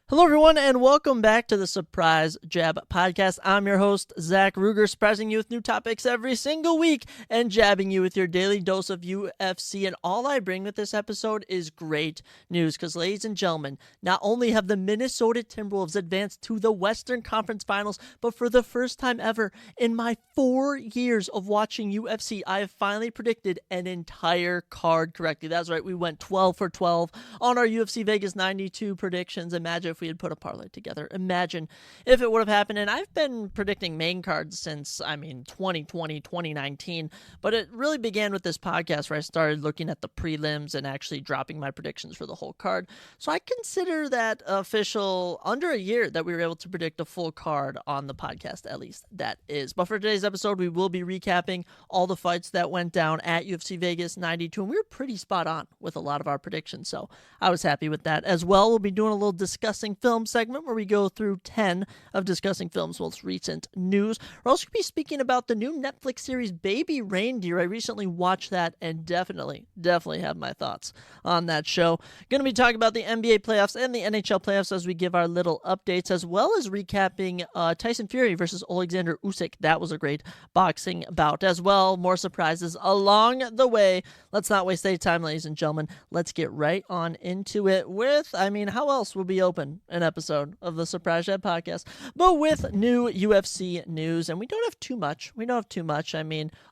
Hello, everyone, and welcome back to the Surprise Jab Podcast. I'm your host, Zach Ruger, surprising you with new topics every single week and jabbing you with your daily dose of UFC. And all I bring with this episode is great news because, ladies and gentlemen, not only have the Minnesota Timberwolves advanced to the Western Conference Finals, but for the first time ever in my 4 years of watching UFC, I have finally predicted an entire card correctly. That's right, we went 12 for 12 on our UFC Vegas 92 predictions. Imagine if we had put a parlay together. Imagine if it would have happened. And I've been predicting main cards since, 2020, 2019. But it really began with this podcast where I started looking at the prelims and actually dropping my predictions for the whole card. So I consider that official under a year that we were able to predict a full card on the podcast, at least that is. But for today's episode, we will be recapping all the fights that went down at UFC Vegas 92. And we were pretty spot on with a lot of our predictions. So I was happy with that. As well, we'll be doing a little discussing film segment where we go through 10 of Discussing Film's most recent news. We're also going to be speaking about the new Netflix series Baby Reindeer. I recently watched that and definitely have my thoughts on that show. Going to be talking about the NBA playoffs and the NHL playoffs as we give our little updates, as well as recapping Tyson Fury versus Alexander Usyk. That was a great boxing bout as well. More surprises along the way. Let's not waste any time, ladies and gentlemen. Let's get right on into it with, how else will be open an episode of the Surprise Jab Podcast, but with new UFC news. And we don't have too much.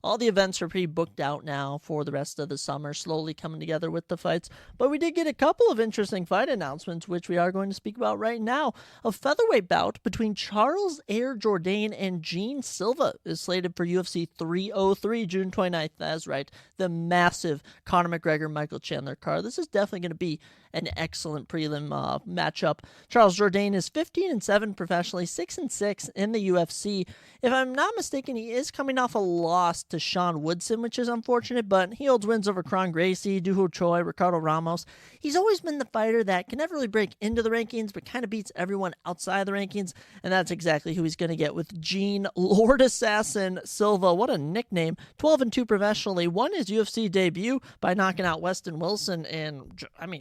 All the events are pretty booked out now for the rest of the summer, slowly coming together with the fights. But we did get a couple of interesting fight announcements, which we are going to speak about right now. A featherweight bout between Charles Air Jourdain and Gene Silva is slated for UFC 303, June 29th. That's right, the massive Conor McGregor-Michael Chandler card. This is definitely going to be an excellent prelim matchup. Charles Jourdain is 15-7 professionally, 6-6 in the UFC. If I'm not mistaken, he is coming off a loss to Sean Woodson, which is unfortunate, but he holds wins over Kron Gracie, Dooho Choi, Ricardo Ramos. He's always been the fighter that can never really break into the rankings, but kind of beats everyone outside the rankings, and that's exactly who he's going to get with Gene Lord Assassin Silva. What a nickname. 12-2 professionally, won his UFC debut by knocking out Weston Wilson in,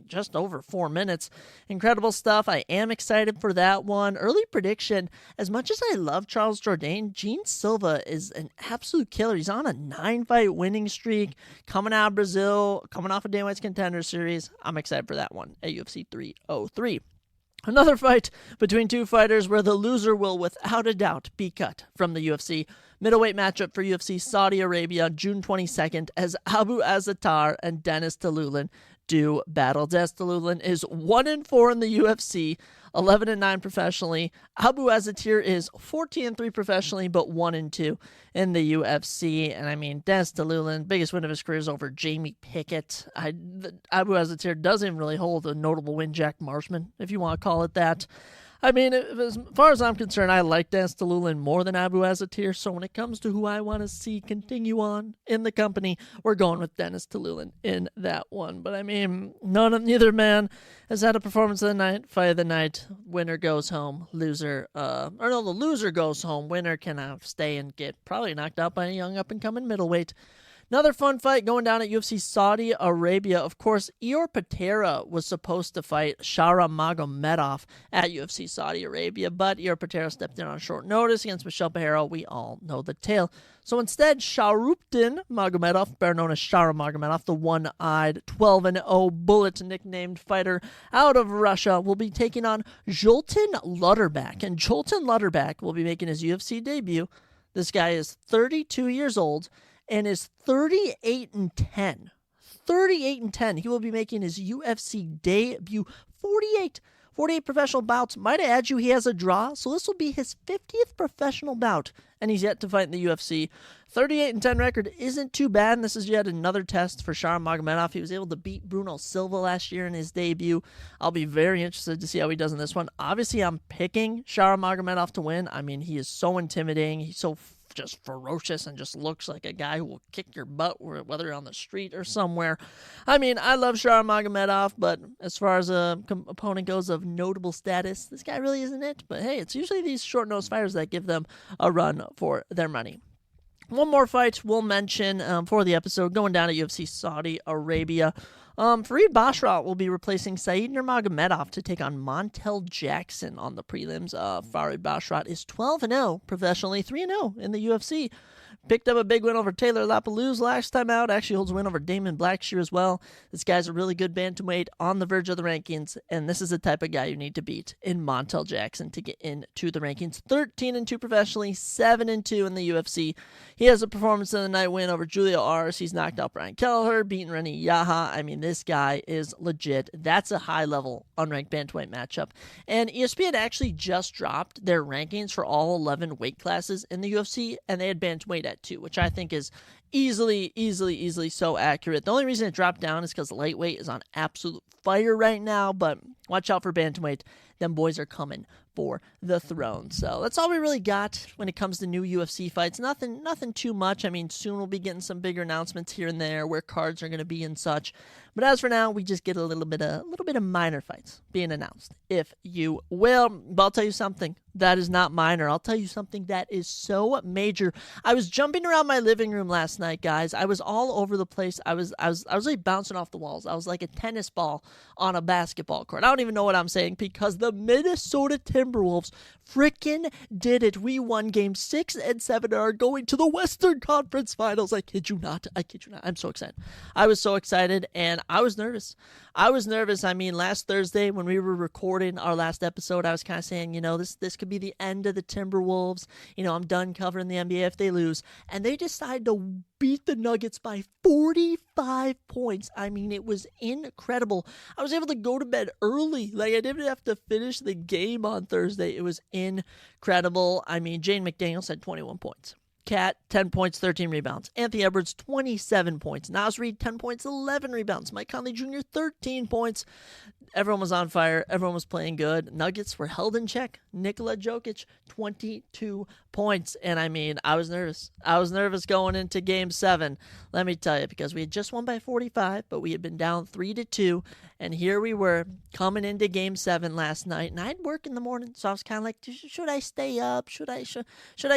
just over 4 minutes. Incredible stuff. I am excited for that one. Early prediction, as much as I love Charles Jourdain, Gene Silva is an absolute killer. He's on a 9-fight winning streak, coming out of Brazil, coming off of Dana White's Contender Series. I'm excited for that one at UFC 303. Another fight between two fighters where the loser will without a doubt be cut from the UFC. Middleweight matchup for UFC Saudi Arabia, June 22nd, as Abu Azaitar and Dennis Talulin do battle. Dennis Talulin is 1-4 in the UFC, 11-9 professionally. Abu Azaitar is 14-3 professionally, but 1-2 in the UFC. And Dennis Talulin, biggest win of his career is over Jamie Pickett. Abu Azaitar doesn't really hold a notable win, Jack Marshman, if you want to call it that. As far as I'm concerned, I like Dennis Talulin more than Abu Azaitar, so when it comes to who I want to see continue on in the company, we're going with Dennis Talulin in that one. But neither man has had a performance of the night, fight of the night. Winner goes home, the loser goes home. Winner can stay and get probably knocked out by a young up-and-coming middleweight. Another fun fight going down at UFC Saudi Arabia. Of course, Ior Patera was supposed to fight Shara Magomedov at UFC Saudi Arabia, but Ior Patera stepped in on short notice against Michel Pereira. We all know the tale. So instead, Sharupdin Magomedov, better known as Shara Magomedov, the one-eyed 12-0 bullet nicknamed fighter out of Russia, will be taking on Zoltan Lutterback. And Zoltan Lutterback will be making his UFC debut. This guy is 32 years old and is 38-10. 38-10. He will be making his UFC debut. 48 professional bouts. Might I add you, he has a draw, so this will be his 50th professional bout, and he's yet to fight in the UFC. 38-10 record isn't too bad, and this is yet another test for Shara Magomedov. He was able to beat Bruno Silva last year in his debut. I'll be very interested to see how he does in this one. Obviously, I'm picking Shara Magomedov to win. He is so intimidating. He's so just ferocious and just looks like a guy who will kick your butt, whether you're on the street or somewhere. I love Shara Magomedov, but as far as a opponent goes of notable status, this guy really isn't it. But hey, it's usually these short-nosed fighters that give them a run for their money. One more fight we'll mention for the episode going down at UFC Saudi Arabia. Fareed Basharat will be replacing Said Nurmagomedov to take on Montel Jackson on the prelims. Fareed Basharat is 12-0 professionally, 3-0 in the UFC. Picked up a big win over Taylor Lapalooza last time out. Actually holds a win over Damon Blackshear as well. This guy's a really good bantamweight on the verge of the rankings, and this is the type of guy you need to beat in Montel Jackson to get into the rankings. 13-2 professionally, 7-2 in the UFC. He has a performance of the night win over Julio Ars. He's knocked out Brian Kelleher, beaten Reni Yaha. I mean, this guy is legit. That's a high-level unranked bantamweight matchup. And ESPN actually just dropped their rankings for all 11 weight classes in the UFC, and they had bantamweight at 2, which I think is easily so accurate. The only reason it dropped down is because lightweight is on absolute fire right now, but watch out for bantamweight. Them boys are coming for the throne. So that's all we really got when it comes to new UFC fights. Nothing too much. I mean, soon we'll be getting some bigger announcements here and there where cards are going to be and such. But as for now, we just get a little bit of minor fights being announced, if you will. But I'll tell you something that is not minor. I'll tell you something that is so major. I was jumping around my living room last night, guys. I was all over the place. I was like bouncing off the walls. I was like a tennis ball on a basketball court. I don't even know what I'm saying because the Minnesota Timberwolves freaking did it. We won games 6 and 7 and are going to the Western Conference Finals. I kid you not. I'm so excited. I was so excited, and I was nervous. I mean, last Thursday when we were recording our last episode, I was kind of saying, this could be the end of the Timberwolves. I'm done covering the NBA if they lose. And they decide to beat the Nuggets by 45 points. I mean, it was incredible. I was able to go to bed early. Like, I didn't have to finish the game on Thursday. It was incredible. I mean, Jane McDaniels had 21 points. Cat, 10 points, 13 rebounds. Anthony Edwards, 27 points. Naz Reid, 10 points, 11 rebounds. Mike Conley Jr., 13 points. Everyone was on fire. Everyone was playing good. Nuggets were held in check. Nikola Jokic, 22 points. And I mean, I was nervous. I was nervous going into Game 7. Let me tell you, because we had just won by 45, but we had been down 3-2. And here we were coming into Game 7 last night. And I had work in the morning, so I was kind of like, should I stay up? Should I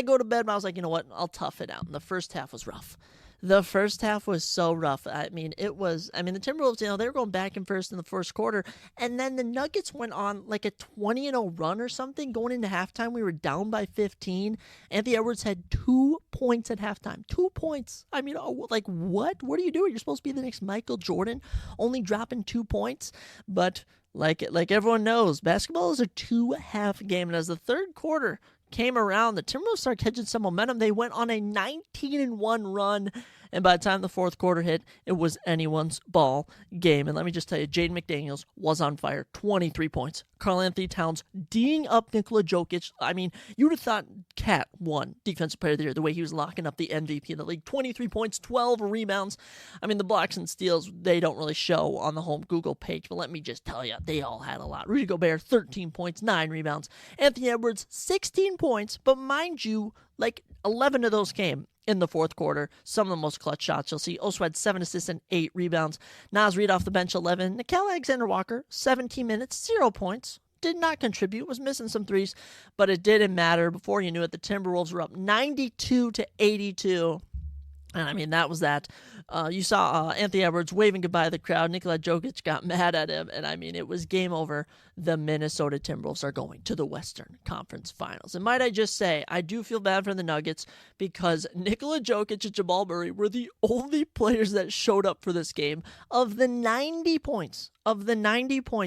go to bed? But I was like, you know what? I'll tough it out. And the first half was rough. The first half was so rough. I mean, the Timberwolves, they were going back and first in the first quarter. And then the Nuggets went on like a 20-0 run or something. Going into halftime, we were down by 15. Anthony Edwards had 2 points at halftime. 2 points. I mean, like, what? What are you doing? You're supposed to be the next Michael Jordan, only dropping 2 points. But like everyone knows, basketball is a 2-half game. And as the third quarter came around, the Timberwolves started catching some momentum. They went on a 19-1 run, and by the time the fourth quarter hit, it was anyone's ball game. And let me just tell you, Jaden McDaniels was on fire. 23 points. Karl-Anthony Towns D'ing up Nikola Jokic. I mean, you would have thought Cat won Defensive Player of the Year the way he was locking up the MVP of the league. 23 points, 12 rebounds. I mean, the blocks and steals, they don't really show on the home Google page, but let me just tell you, they all had a lot. Rudy Gobert, 13 points, 9 rebounds. Anthony Edwards, 16 points, but mind you, like 11 of those came in the fourth quarter. Some of the most clutch shots you'll see. Also had 7 assists and 8 rebounds. Naz Reid off the bench, 11. Nickeil Alexander-Walker, 17 minutes, 0 points. Did not contribute, was missing some threes, but it didn't matter. Before you knew it, the Timberwolves were up 92-82. And I mean, that was that. You saw Anthony Edwards waving goodbye to the crowd. Nikola Jokic got mad at him. And I mean, it was game over. The Minnesota Timberwolves are going to the Western Conference Finals. And might I just say, I do feel bad for the Nuggets because Nikola Jokic and Jamal Murray were the only players that showed up for this game. Of the 90 points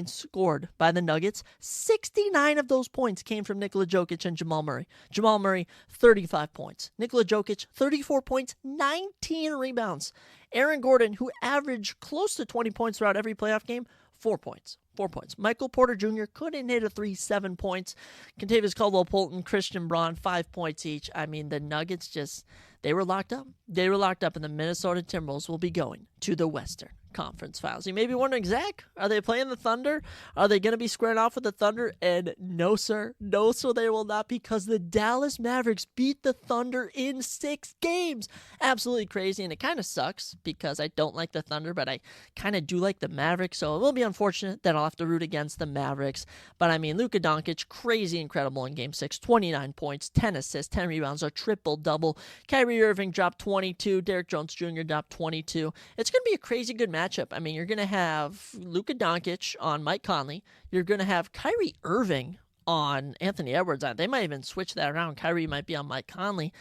scored by the Nuggets, 69 of those points came from Nikola Jokic and Jamal Murray. Jamal Murray, 35 points. Nikola Jokic, 34 points, 19 rebounds. Aaron Gordon, who averaged close to 20 points throughout every playoff game, 4 points. 4 points. Michael Porter Jr. couldn't hit a 3, 7 points. Kentavious Caldwell-Pope, Christian Braun, 5 points each. I mean, the Nuggets they were locked up. They were locked up, and the Minnesota Timberwolves will be going to the Western Conference Finals. You may be wondering, Zach, are they playing the Thunder? Are they going to be squaring off with the Thunder? And no, sir. No, sir, they will not, because the Dallas Mavericks beat the Thunder in 6 games. Absolutely crazy, and it kind of sucks because I don't like the Thunder, but I kind of do like the Mavericks, so it will be unfortunate that I'll have to root against the Mavericks. But I mean, Luka Doncic, crazy incredible in Game 6, 29 points, 10 assists, 10 rebounds, a triple-double. Kyrie Irving dropped 22. Derrick Jones Jr. dropped 22. It's going to be a crazy good match matchup. I mean, you're going to have Luka Doncic on Mike Conley. You're going to have Kyrie Irving on Anthony Edwards. They might even switch that around. Kyrie might be on Mike Conley.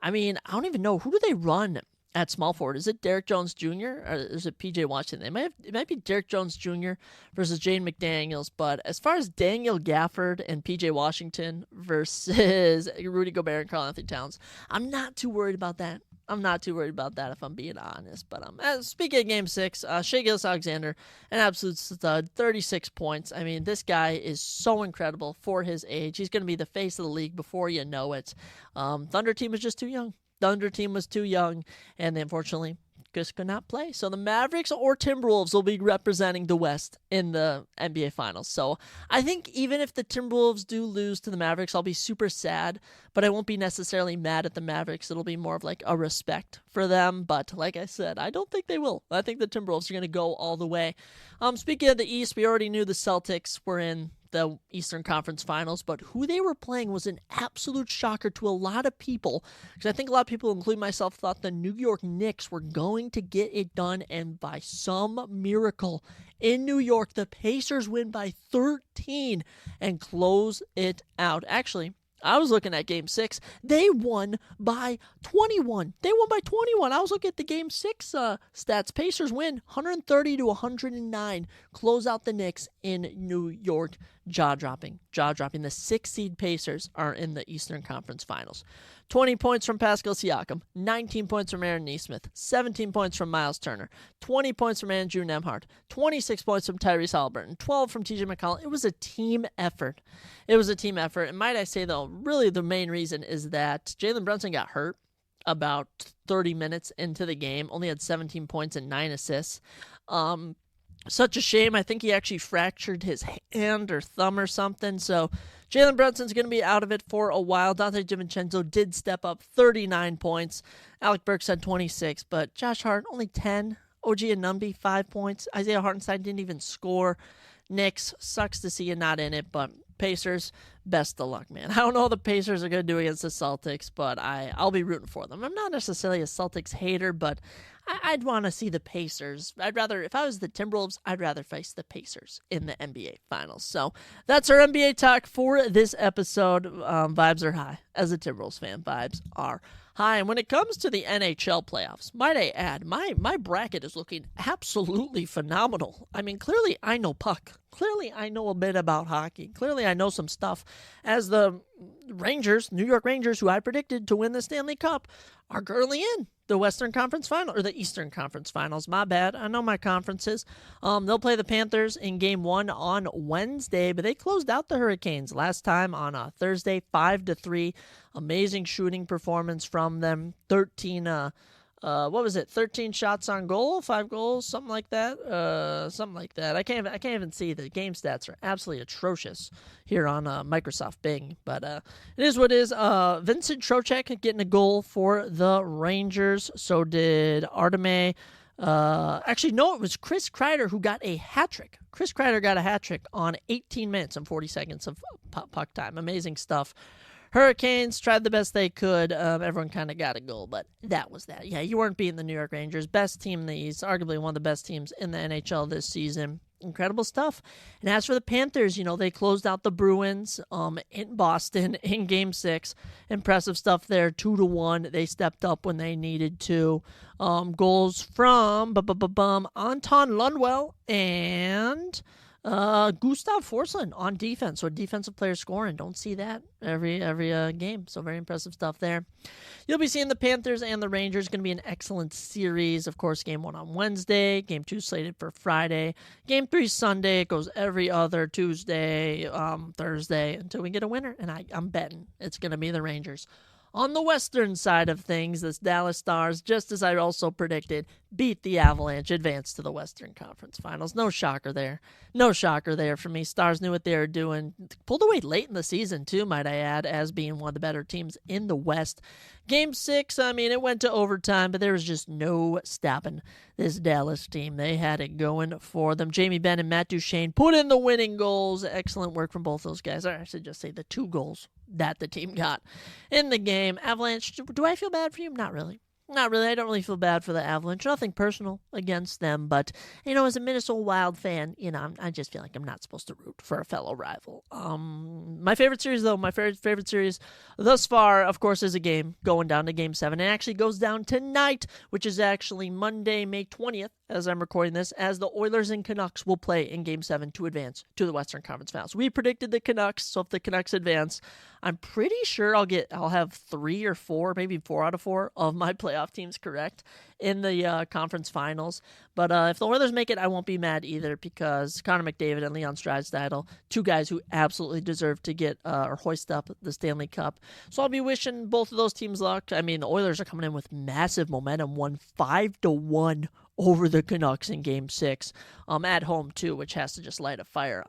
I mean, I don't even know. Who do they run at small forward? Is it Derrick Jones Jr. or is it PJ Washington? It might be Derrick Jones Jr. versus Jaden McDaniels. But as far as Daniel Gafford and PJ Washington versus Rudy Gobert and Karl Anthony Towns, I'm not too worried about that. If I'm being honest. But speaking of Game 6, Shai Gilgeous-Alexander, an absolute stud, 36 points. I mean, this guy is so incredible for his age. He's going to be the face of the league before you know it. Thunder team was just too young. And they unfortunately just could not play. So the Mavericks or Timberwolves will be representing the West in the NBA Finals. So I think even if the Timberwolves do lose to the Mavericks, I'll be super sad, but I won't be necessarily mad at the Mavericks. It'll be more of like a respect for them. But like I said, I don't think they will. I think the Timberwolves are going to go all the way. Speaking of the East, we already knew the Celtics were in the Eastern Conference Finals, but who they were playing was an absolute shocker to a lot of people, because I think a lot of people, including myself, thought the New York Knicks were going to get it done, and by some miracle in New York, the Pacers win by 13 and close it out. Actually, I was looking at Game 6. They won by 21. I was looking at the Game 6 stats. Pacers win 130-109. Close out the Knicks in New York. Jaw-dropping. The 6-seed Pacers are in the Eastern Conference Finals. 20 points from Pascal Siakam. 19 points from Aaron Nesmith. 17 points from Miles Turner. 20 points from Andrew Nembhard. 26 points from Tyrese Haliburton. 12 from TJ McConnell. It was a team effort. And might I say, though, really the main reason is that Jalen Brunson got hurt about 30 minutes into the game. Only had 17 points and 9 assists. Such a shame. I think he actually fractured his hand or thumb or something. So Jalen Brunson's going to be out of it for a while. Dante DiVincenzo did step up, 39 points. Alec Burks had 26, but Josh Hart only 10. OG Anunoby, 5 points. Isaiah Hartenstein didn't even score. Knicks, sucks to see you not in it, but Pacers, best of luck, man. I don't know how the Pacers are going to do against the Celtics, but I'll be rooting for them. I'm not necessarily a Celtics hater, but I'd want to see the Pacers. If I was the Timberwolves, I'd rather face the Pacers in the NBA Finals. So that's our NBA talk for this episode. Vibes are high. As a Timberwolves fan, vibes are high. And when it comes to the NHL playoffs, might I add, my bracket is looking absolutely phenomenal. I mean, clearly I know puck. Clearly I know a bit about hockey. Clearly I know some stuff, as the Rangers, New York Rangers, who I predicted to win the Stanley Cup, are currently in the Western Conference Final, or the Eastern Conference Finals. My bad. I know my conferences. They'll play the Panthers in Game 1 on Wednesday, but they closed out the Hurricanes last time on Thursday, 5-3. Amazing shooting performance from them. 13 shots on goal, 5 goals, something like that. I can't even see. The game stats are absolutely atrocious here on Microsoft Bing, but it is what it is. Vincent Trocheck getting a goal for the Rangers. So did Artemi. Actually, no, it was Chris Kreider who got a hat trick. Chris Kreider got a hat trick on 18 minutes and 40 seconds of puck time. Amazing stuff. Hurricanes tried the best they could. Everyone kind of got a goal, but that was that. Yeah, you weren't beating the New York Rangers. Best team in the East, arguably one of the best teams in the NHL this season. Incredible stuff. And as for the Panthers, they closed out the Bruins in Boston in Game 6. Impressive stuff there, 2-1. They stepped up when they needed to. Goals from Anton Lundwell and Gustav Forsland on defense, so defensive player scoring. Don't see that every game, so very impressive stuff there. You'll be seeing the Panthers and the Rangers. Going to be an excellent series. Of course, Game 1 on Wednesday, Game 2 slated for Friday, Game 3 Sunday. It goes every other Tuesday, Thursday, until we get a winner, and I'm betting it's going to be the Rangers. On the western side of things, this Dallas Stars, just as I also predicted, beat the Avalanche, advanced to the Western Conference Finals. No shocker there. No shocker there for me. Stars knew what they were doing. Pulled away late in the season, too, might I add, as being one of the better teams in the West. Game 6, it went to overtime, but there was just no stopping this Dallas team. They had it going for them. Jamie Benn and Matt Duchene put in the winning goals. Excellent work from both those guys. Or I should just say the 2 goals that the team got in the game. Avalanche, do I feel bad for you? Not really. Not really. I don't really feel bad for the Avalanche. Nothing personal against them, but as a Minnesota Wild fan, I just feel like I'm not supposed to root for a fellow rival. My favorite series, though, my favorite series thus far, of course, is a game going down to Game 7. It actually goes down tonight, which is actually Monday, May 20th, as I'm recording this, as the Oilers and Canucks will play in Game 7 to advance to the Western Conference Finals. We predicted the Canucks, so if the Canucks advance, I'm pretty sure I'll have 3 or 4, maybe 4 out of 4 of my playoff teams correct in the conference finals. But if the Oilers make it, I won't be mad either, because Connor McDavid and Leon Draisaitl, 2 guys who absolutely deserve to get or hoist up the Stanley Cup. So I'll be wishing both of those teams luck. I mean, the Oilers are coming in with massive momentum, won 5-1 over the Canucks in Game 6, at home too, which has to just light a fire.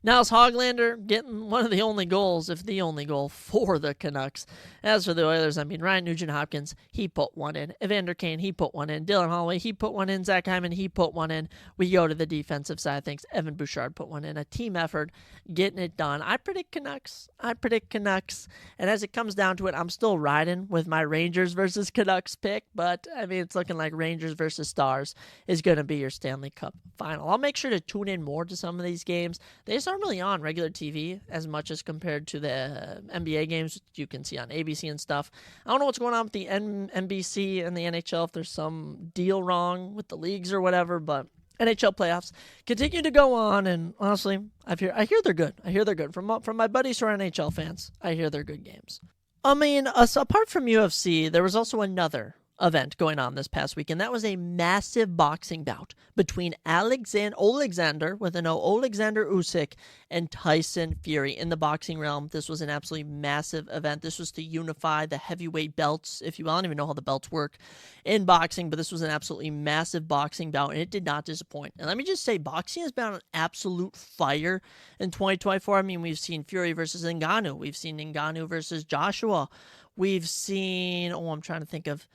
Niles Hoglander getting one of the only goals, if the only goal, for the Canucks. As for the Oilers, I mean, Ryan Nugent-Hopkins, he put one in. Evander Kane, he put one in. Dylan Holloway, he put one in. Zach Hyman, he put one in. We go to the defensive side. Thanks. Evan Bouchard put one in. A team effort, getting it done. I predict Canucks. And as it comes down to it, I'm still riding with my Rangers versus Canucks pick, but I mean, it's looking like Rangers versus Stars is going to be your Stanley Cup final. I'll make sure to tune in more to some of these games. They just aren't really on regular TV as much as compared to the NBA games you can see on ABC and stuff. I don't know what's going on with the NBC and the NHL, if there's some deal wrong with the leagues or whatever, but NHL playoffs continue to go on, and honestly, I hear they're good. I hear they're good. From my buddies who are NHL fans, I hear they're good games. I mean, apart from UFC, there was also another event going on this past weekend. That was a massive boxing bout between Alexander with an Alexander Usyk and Tyson Fury in the boxing realm. This was an absolutely massive event. This was to unify the heavyweight belts, if you will. I don't even know how the belts work in boxing, but this was an absolutely massive boxing bout, and it did not disappoint. And let me just say, boxing has been on absolute fire in 2024. I mean, we've seen Fury versus Ngannou. We've seen Ngannou versus Joshua. We've seen, I'm trying to think of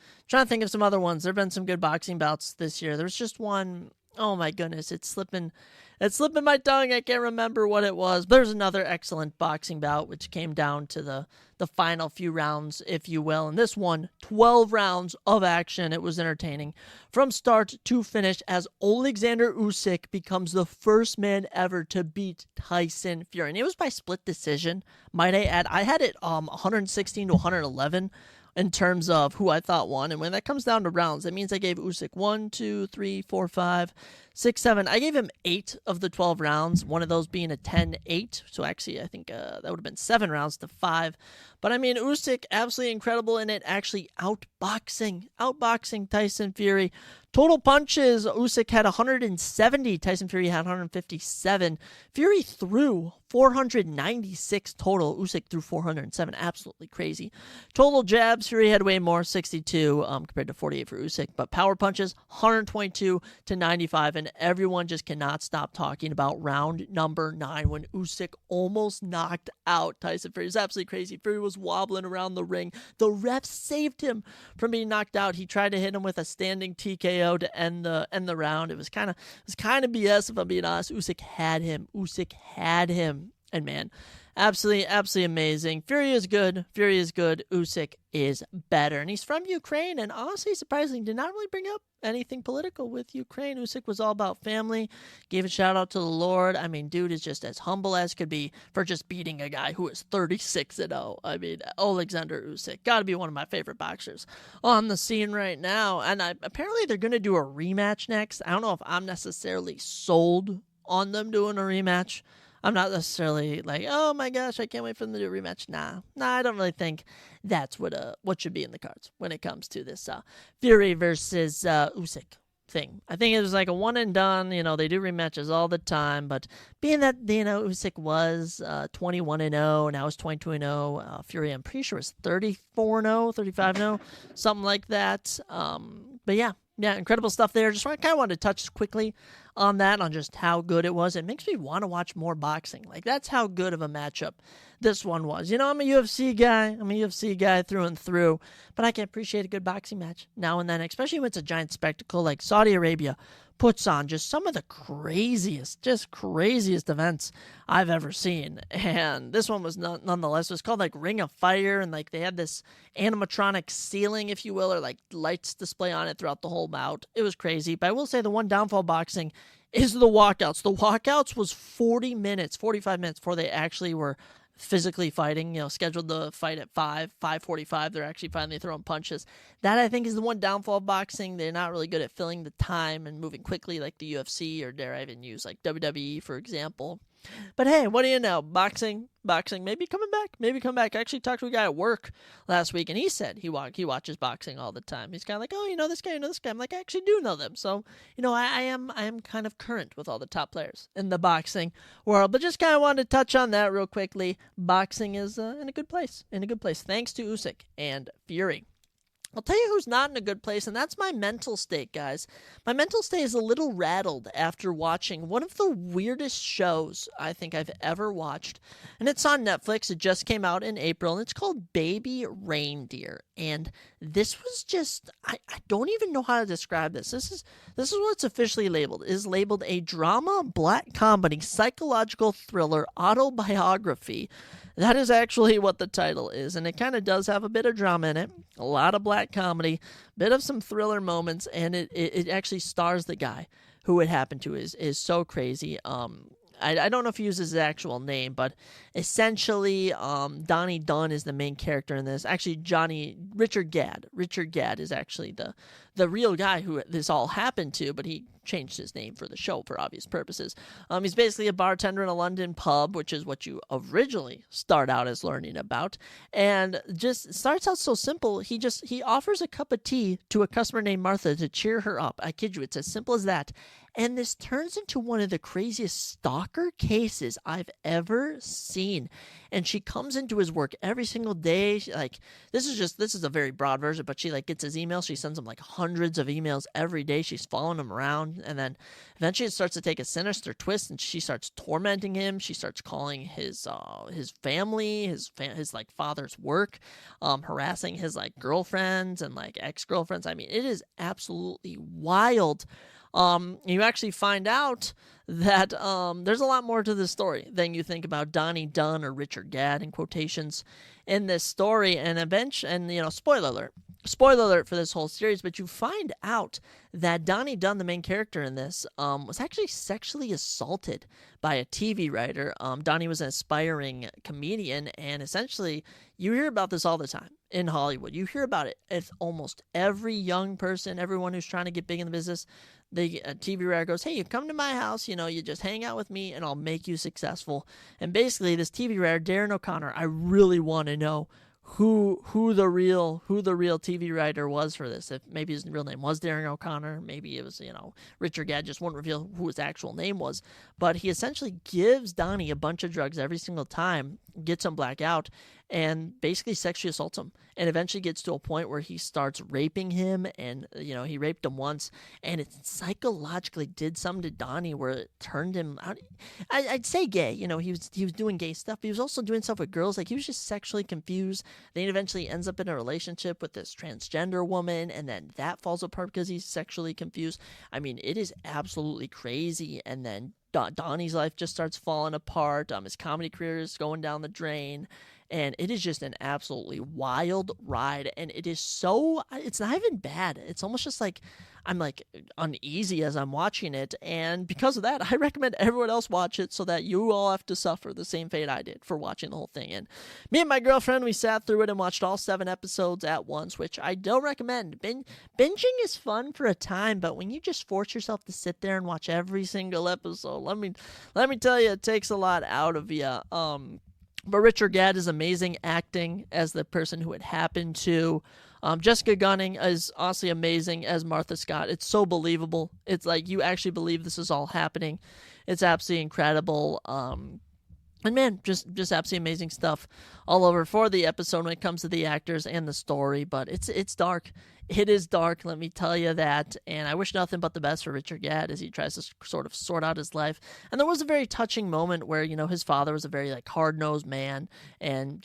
some other ones. There have been some good boxing bouts this year. There's just one, oh my goodness, it's slipping my tongue. I can't remember what it was. But there's another excellent boxing bout, which came down to the final few rounds, if you will. And this one, 12 rounds of action. It was entertaining from start to finish, as Alexander Usyk becomes the first man ever to beat Tyson Fury. And it was by split decision, might I add. I had it 116 to 111 in terms of who I thought won. And when that comes down to rounds, that means I gave Usyk 1, 2, 3, 4, 5, 6, 7. I gave him 8 of the 12 rounds, one of those being a 10-8. So actually, I think that would have been 7 rounds to 5. But I mean, Usyk, absolutely incredible in it, actually outboxing Tyson Fury. Total punches, Usyk had 170. Tyson Fury had 157. Fury threw 496 total. Usyk threw 407. Absolutely crazy. Total jabs, Fury had way more, 62 compared to 48 for Usyk. But power punches, 122 to 95. And everyone just cannot stop talking about round number 9 when Usyk almost knocked out Tyson Fury. It was absolutely crazy. Fury was wobbling around the ring. The refs saved him from being knocked out. He tried to hit him with a standing TKO to end the round. It was kind of BS, if I'm being honest. Usyk had him. And man, absolutely amazing. Fury is good. Usyk is better. And he's from Ukraine, and honestly, surprisingly, did not really bring up anything political with Ukraine. Usyk was all about family, gave a shout out to the Lord. I mean, dude is just as humble as could be for just beating a guy who is 36-0. I mean, Alexander Usyk, gotta be one of my favorite boxers on the scene right now. And apparently they're going to do a rematch next. I don't know if I'm necessarily sold on them doing a rematch. I'm not necessarily like, oh my gosh, I can't wait for them to do a rematch. Nah, I don't really think that's what should be in the cards when it comes to this Fury versus Usyk thing. I think it was like a one and done. They do rematches all the time, but being that Usyk was 21-0, now it's 22-0. Fury, I'm pretty sure, was 34-0, 35-0, something like that. But yeah, incredible stuff there. Just kind of wanted to touch quickly on that, on just how good it was. It makes me want to watch more boxing. Like, that's how good of a matchup this one was. I'm a UFC guy through and through, but I can appreciate a good boxing match now and then, especially when it's a giant spectacle like Saudi Arabia puts on just some of the craziest events I've ever seen. And this one was nonetheless, it was called like Ring of Fire, and like they had this animatronic ceiling, if you will, or like lights display on it throughout the whole bout. It was crazy. But I will say the one downfall boxing is the walkouts. The walkouts was 45 minutes before they actually were physically fighting, scheduled to fight at 5:45. They're actually finally throwing punches. That, I think, is the one downfall of boxing. They're not really good at filling the time and moving quickly like the UFC, or dare I even use like WWE, for example. But hey, what do you know? Boxing, maybe coming back. I actually talked to a guy at work last week, and he said he watches boxing all the time. He's kind of like, oh, you know this guy. I'm like, I actually do know them. So, I am kind of current with all the top players in the boxing world. But just kind of wanted to touch on that real quickly. Boxing is in a good place. Thanks to Usyk and Fury. I'll tell you who's not in a good place, and that's my mental state, guys. My mental state is a little rattled after watching one of the weirdest shows I think I've ever watched, and it's on Netflix. It just came out in April, and it's called Baby Reindeer. And this was just, I don't even know how to describe this. This is what it's officially labeled. It is labeled a drama, black comedy, psychological thriller, autobiography. That is actually what the title is, and it kind of does have a bit of drama in it, a lot of black comedy, bit of some thriller moments, and it actually stars the guy who it happened to. Is so crazy. I don't know if he uses his actual name, but essentially, Donnie Dunn is the main character in this. Actually, Richard Gadd is actually the real guy who this all happened to, but he changed his name for the show for obvious purposes. He's basically a bartender in a London pub, which is what you originally start out as learning about, and just starts out so simple. He offers a cup of tea to a customer named Martha to cheer her up. I kid you, it's as simple as that. And this turns into one of the craziest stalker cases I've ever seen. And she comes into his work every single day. This is a very broad version, but she gets his emails. She sends him hundreds of emails every day. She's following him around, and then eventually it starts to take a sinister twist, and she starts tormenting him. She starts calling his family, his father's work, harassing his girlfriends and ex-girlfriends. I mean, it is absolutely wild. You actually find out that there's a lot more to this story than you think about Donnie Dunn or Richard Gadd in quotations in this story. And spoiler alert for this whole series, but you find out that Donnie Dunn, the main character in this, was actually sexually assaulted by a TV writer. Donnie was an aspiring comedian, and essentially you hear about this all the time in Hollywood. You hear about it. It's almost every young person, everyone who's trying to get big in the business. The TV writer goes, hey, you come to my house, you just hang out with me and I'll make you successful. And basically this TV writer, Darren O'Connor, I really want to know who the real TV writer was for this. If maybe his real name was Darren O'Connor, maybe it was, Richard Gadd just wouldn't reveal who his actual name was. But he essentially gives Donnie a bunch of drugs every single time, gets him blackout, and basically sexually assaults him, and eventually gets to a point where he starts raping him, and he raped him once, and it psychologically did something to Donnie where it turned him out. I'd say gay. He was doing gay stuff, but he was also doing stuff with girls. He was just sexually confused. Then he eventually ends up in a relationship with this transgender woman, and then that falls apart because he's sexually confused. I mean, it is absolutely crazy. And then Donnie's life just starts falling apart. His comedy career is going down the drain. And it is just an absolutely wild ride. And it's not even bad. It's almost just I'm uneasy as I'm watching it. And because of that, I recommend everyone else watch it so that you all have to suffer the same fate I did for watching the whole thing. And me and my girlfriend, we sat through it and watched all 7 episodes at once, which I don't recommend. Binging is fun for a time, but when you just force yourself to sit there and watch every single episode, let me tell you, it takes a lot out of you. But Richard Gadd is amazing acting as the person who it happened to. Jessica Gunning is honestly amazing as Martha Scott. It's so believable. It's you actually believe this is all happening. It's absolutely incredible. And man, just absolutely amazing stuff all over for the episode when it comes to the actors and the story. But it's dark. It is dark, let me tell you that. And I wish nothing but the best for Richard Gadd as he tries to sort of sort out his life. And there was a very touching moment where, his father was a very hard-nosed man. And,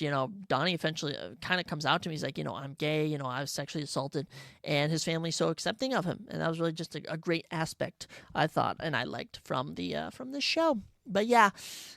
Donnie eventually kind of comes out to me. He's like, I'm gay, I was sexually assaulted. And his family's so accepting of him. And that was really just a great aspect, I thought, and I liked from the show. But yeah,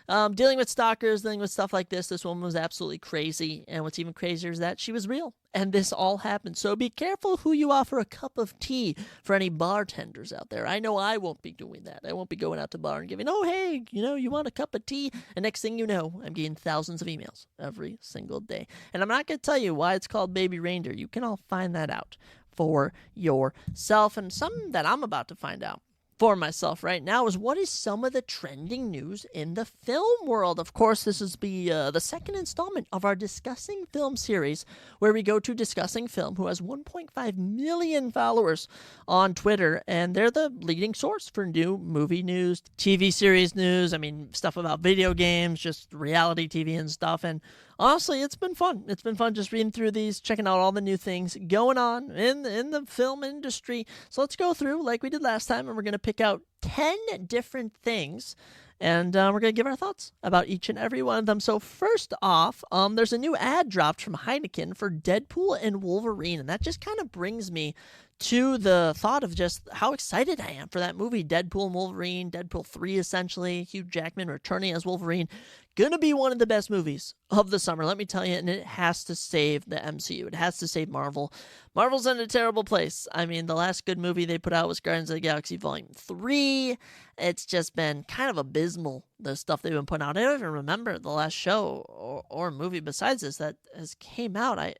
dealing with stalkers, dealing with stuff like this woman was absolutely crazy. And what's even crazier is that she was real. And this all happened. So be careful who you offer a cup of tea for any bartenders out there. I know I won't be doing that. I won't be going out to bar and giving, oh, hey, you want a cup of tea? And next thing you know, I'm getting thousands of emails every single day. And I'm not going to tell you why it's called Baby Reindeer. You can all find that out for yourself. And something that I'm about to find out for myself right now is what is some of the trending news in the film world. Of course, this is the second installment of our Discussing Film series, where we go to Discussing Film, who has 1.5 million followers on Twitter, and they're the leading source for new movie news, TV series news, stuff about video games, just reality TV and stuff. And honestly, it's been fun. It's been fun just reading through these, checking out all the new things going on in the film industry. So let's go through like we did last time, and we're going to pick out 10 different things, and we're going to give our thoughts about each and every one of them. So first off, there's a new ad dropped from Heineken for Deadpool and Wolverine, and that just kind of brings me to the thought of just how excited I am for that movie, Deadpool and Wolverine, Deadpool 3 essentially, Hugh Jackman returning as Wolverine. Gonna be one of the best movies of the summer, let me tell you, and it has to save the MCU. It has to save Marvel. Marvel's in a terrible place. The last good movie they put out was Guardians of the Galaxy Volume 3. It's just been kind of abysmal, the stuff they've been putting out. I don't even remember the last show or movie besides this that has came out. I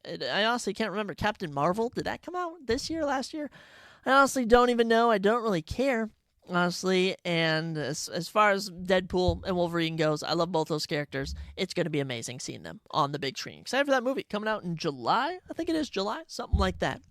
honestly can't remember. Captain Marvel, did that come out this year, last year? I honestly don't even know. I don't really care, honestly. And as far as Deadpool and Wolverine goes, I love both those characters. It's going to be amazing seeing them on the big screen. Excited for that movie coming out in July. I think it is July, something like that.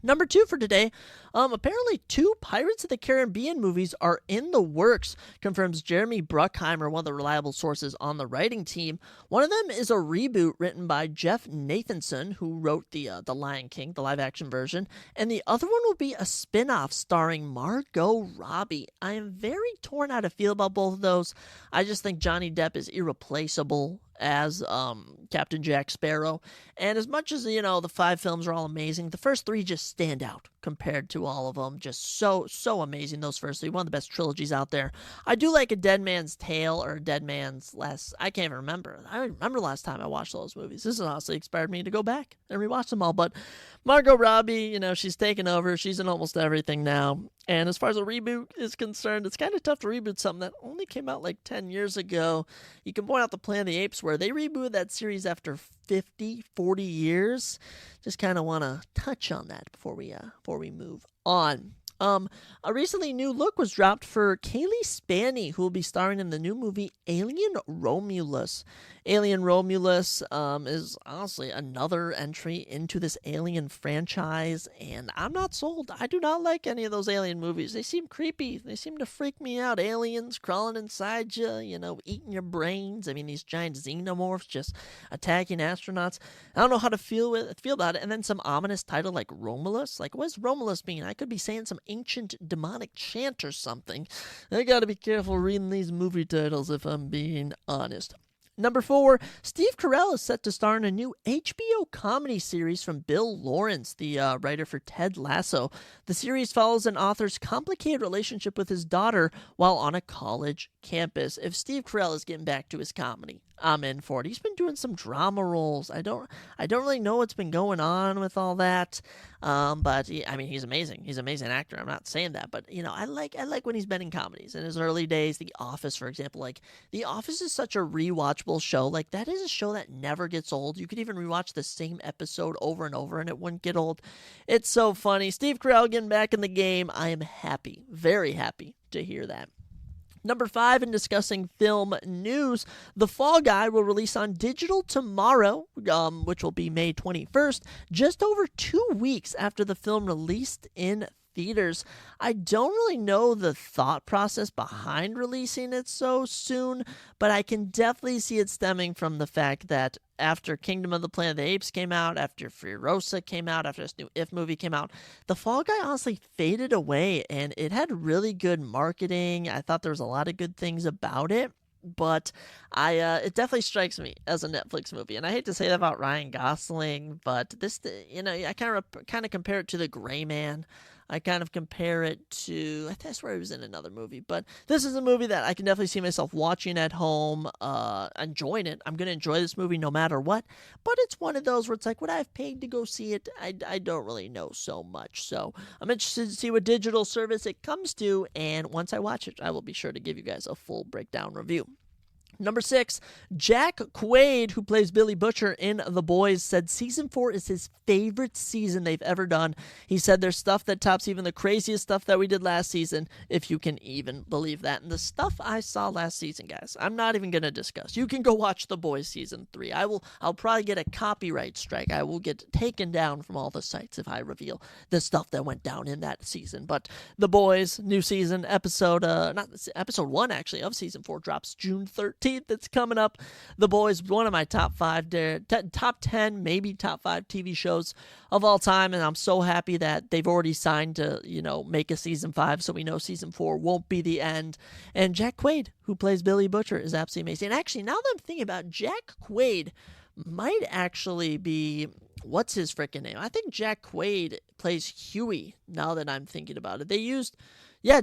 Number 2 for today, apparently 2 Pirates of the Caribbean movies are in the works, confirms Jeremy Bruckheimer, one of the reliable sources on the writing team. One of them is a reboot written by Jeff Nathanson, who wrote the Lion King, the live-action version, and the other one will be a spin-off starring Margot Robbie. I am very torn how to feel about both of those. I just think Johnny Depp is irreplaceable as Captain Jack Sparrow. And as much as, the 5 films are all amazing, the first 3 just stand out compared to all of them. Just so amazing, those first 3. One of the best trilogies out there. I do like A Dead Man's Tale or A Dead Man's I can't even remember. I don't remember last time I watched those movies. This has honestly inspired me to go back and rewatch them all. But Margot Robbie, she's taken over. She's in almost everything now. And as far as a reboot is concerned, it's kind of tough to reboot something that only came out 10 years ago. You can point out the Planet of the Apes, where they rebooted that series after 40 years. Just kind of want to touch on that before we move on. A recently new look was dropped for Kaylee Spaney, who will be starring in the new movie Alien Romulus. Alien Romulus is honestly another entry into this Alien franchise, and I'm not sold. I do not like any of those Alien movies. They seem creepy. They seem to freak me out. Aliens crawling inside you, eating your brains. These giant xenomorphs just attacking astronauts. I don't know how to feel about it. And then some ominous title like Romulus. What does Romulus mean? I could be saying some ancient demonic chant or something. I gotta be careful reading these movie titles if I'm being honest. Number 4, Steve Carell is set to star in a new HBO comedy series from Bill Lawrence, the writer for Ted Lasso. The series follows an author's complicated relationship with his daughter while on a college campus. If Steve Carell is getting back to his comedy, I'm in for it. He's been doing some drama roles. I don't really know what's been going on with all that. But he's amazing. He's an amazing actor. I'm not saying that, but I like when he's been in comedies. In his early days, The Office, for example, The Office is such a rewatchable show. That is a show that never gets old. You could even rewatch the same episode over and over, and it wouldn't get old. It's so funny. Steve Carell getting back in the game. I am happy, very happy to hear that. Number 5, in discussing film news, The Fall Guy will release on digital tomorrow, which will be May 21st, just over 2 weeks after the film released in theaters. I don't really know the thought process behind releasing it so soon, but I can definitely see it stemming from the fact that after Kingdom of the Planet of the Apes came out, after Furiosa came out, after this new If movie came out, the Fall Guy honestly faded away, and it had really good marketing. I thought there was a lot of good things about it. But it definitely strikes me as a Netflix movie, and I hate to say that about Ryan Gosling, but this, I kind of compare it to The Gray Man. I kind of compare it to, I swear he was in another movie, but this is a movie that I can definitely see myself watching at home, enjoying it. I'm going to enjoy this movie no matter what, but it's one of those where it's like, would I have paid to go see it? I don't really know so much, so I'm interested to see what digital service it comes to, and once I watch it, I will be sure to give you guys a full breakdown review. Number 6, Jack Quaid, who plays Billy Butcher in The Boys, said season 4 is his favorite season they've ever done. He said there's stuff that tops even the craziest stuff that we did last season, if you can even believe that. And the stuff I saw last season, guys, I'm not even going to discuss. You can go watch The Boys season 3. I'll probably get a copyright strike. I will get taken down from all the sites if I reveal the stuff that went down in that season. But The Boys, new season, episode 1 actually of season 4 drops June 13th. It's coming up. The Boys, one of my top 10, maybe top 5 TV shows of all time, and I'm so happy that they've already signed to, make a season 5, so we know season 4 won't be the end. And Jack Quaid, who plays Billy Butcher, is absolutely amazing. And actually, now that I'm thinking about it, Jack Quaid might actually be, what's his freaking name? I think Jack Quaid plays Huey, now that I'm thinking about it.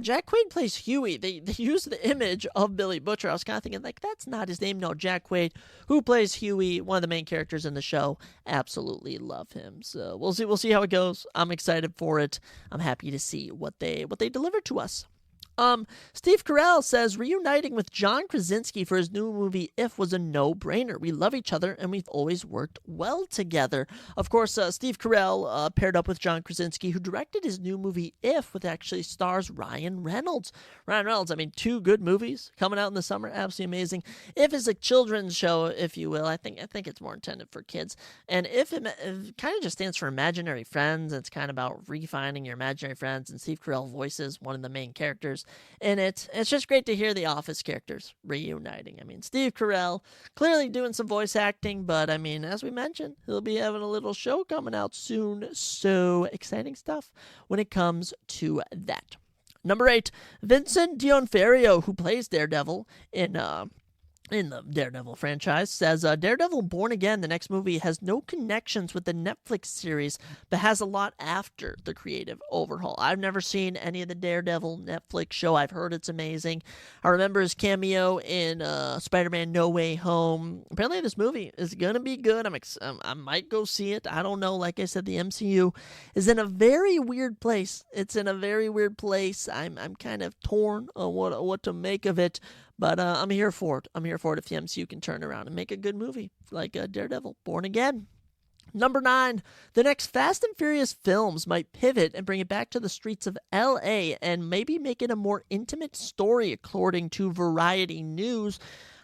Jack Quaid plays Huey. They used the image of Billy Butcher. I was kind of thinking, that's not his name. No, Jack Quaid, who plays Huey, one of the main characters in the show. Absolutely love him. So we'll see how it goes. I'm excited for it. I'm happy to see what they deliver to us. Steve Carell says reuniting with John Krasinski for his new movie If was a no-brainer. We love each other and we've always worked well together. Of course, Steve Carell paired up with John Krasinski, who directed his new movie If, which actually stars Ryan Reynolds. I mean, 2 good movies coming out in the summer. Absolutely amazing. If is a children's show, if you will. I think it's more intended for kids. And If it kind of just stands for imaginary friends. It's kind of about refining your imaginary friends, and Steve Carell voices one of the main characters in it. It's just great to hear the Office characters reuniting. I mean, Steve Carell clearly doing some voice acting, but I mean, as we mentioned, he'll be having a little show coming out soon. So exciting stuff when it comes to that. Number 8, Vincent D'Onofrio, who plays Daredevil in the Daredevil franchise, says Daredevil Born Again, the next movie, has no connections with the Netflix series, but has a lot after the creative overhaul. I've never seen any of the Daredevil Netflix show. I've heard it's amazing. I remember his cameo in Spider-Man No Way Home. Apparently this movie is going to be good. I might go see it. I don't know. Like I said, the MCU is in a very weird place. It's in a very weird place. I'm kind of torn on what to make of it. But I'm here for it. I'm here for it if the MCU can turn around and make a good movie like Daredevil Born Again. Number 9, the next Fast and Furious films might pivot and bring it back to the streets of L.A. and maybe make it a more intimate story, according to Variety News.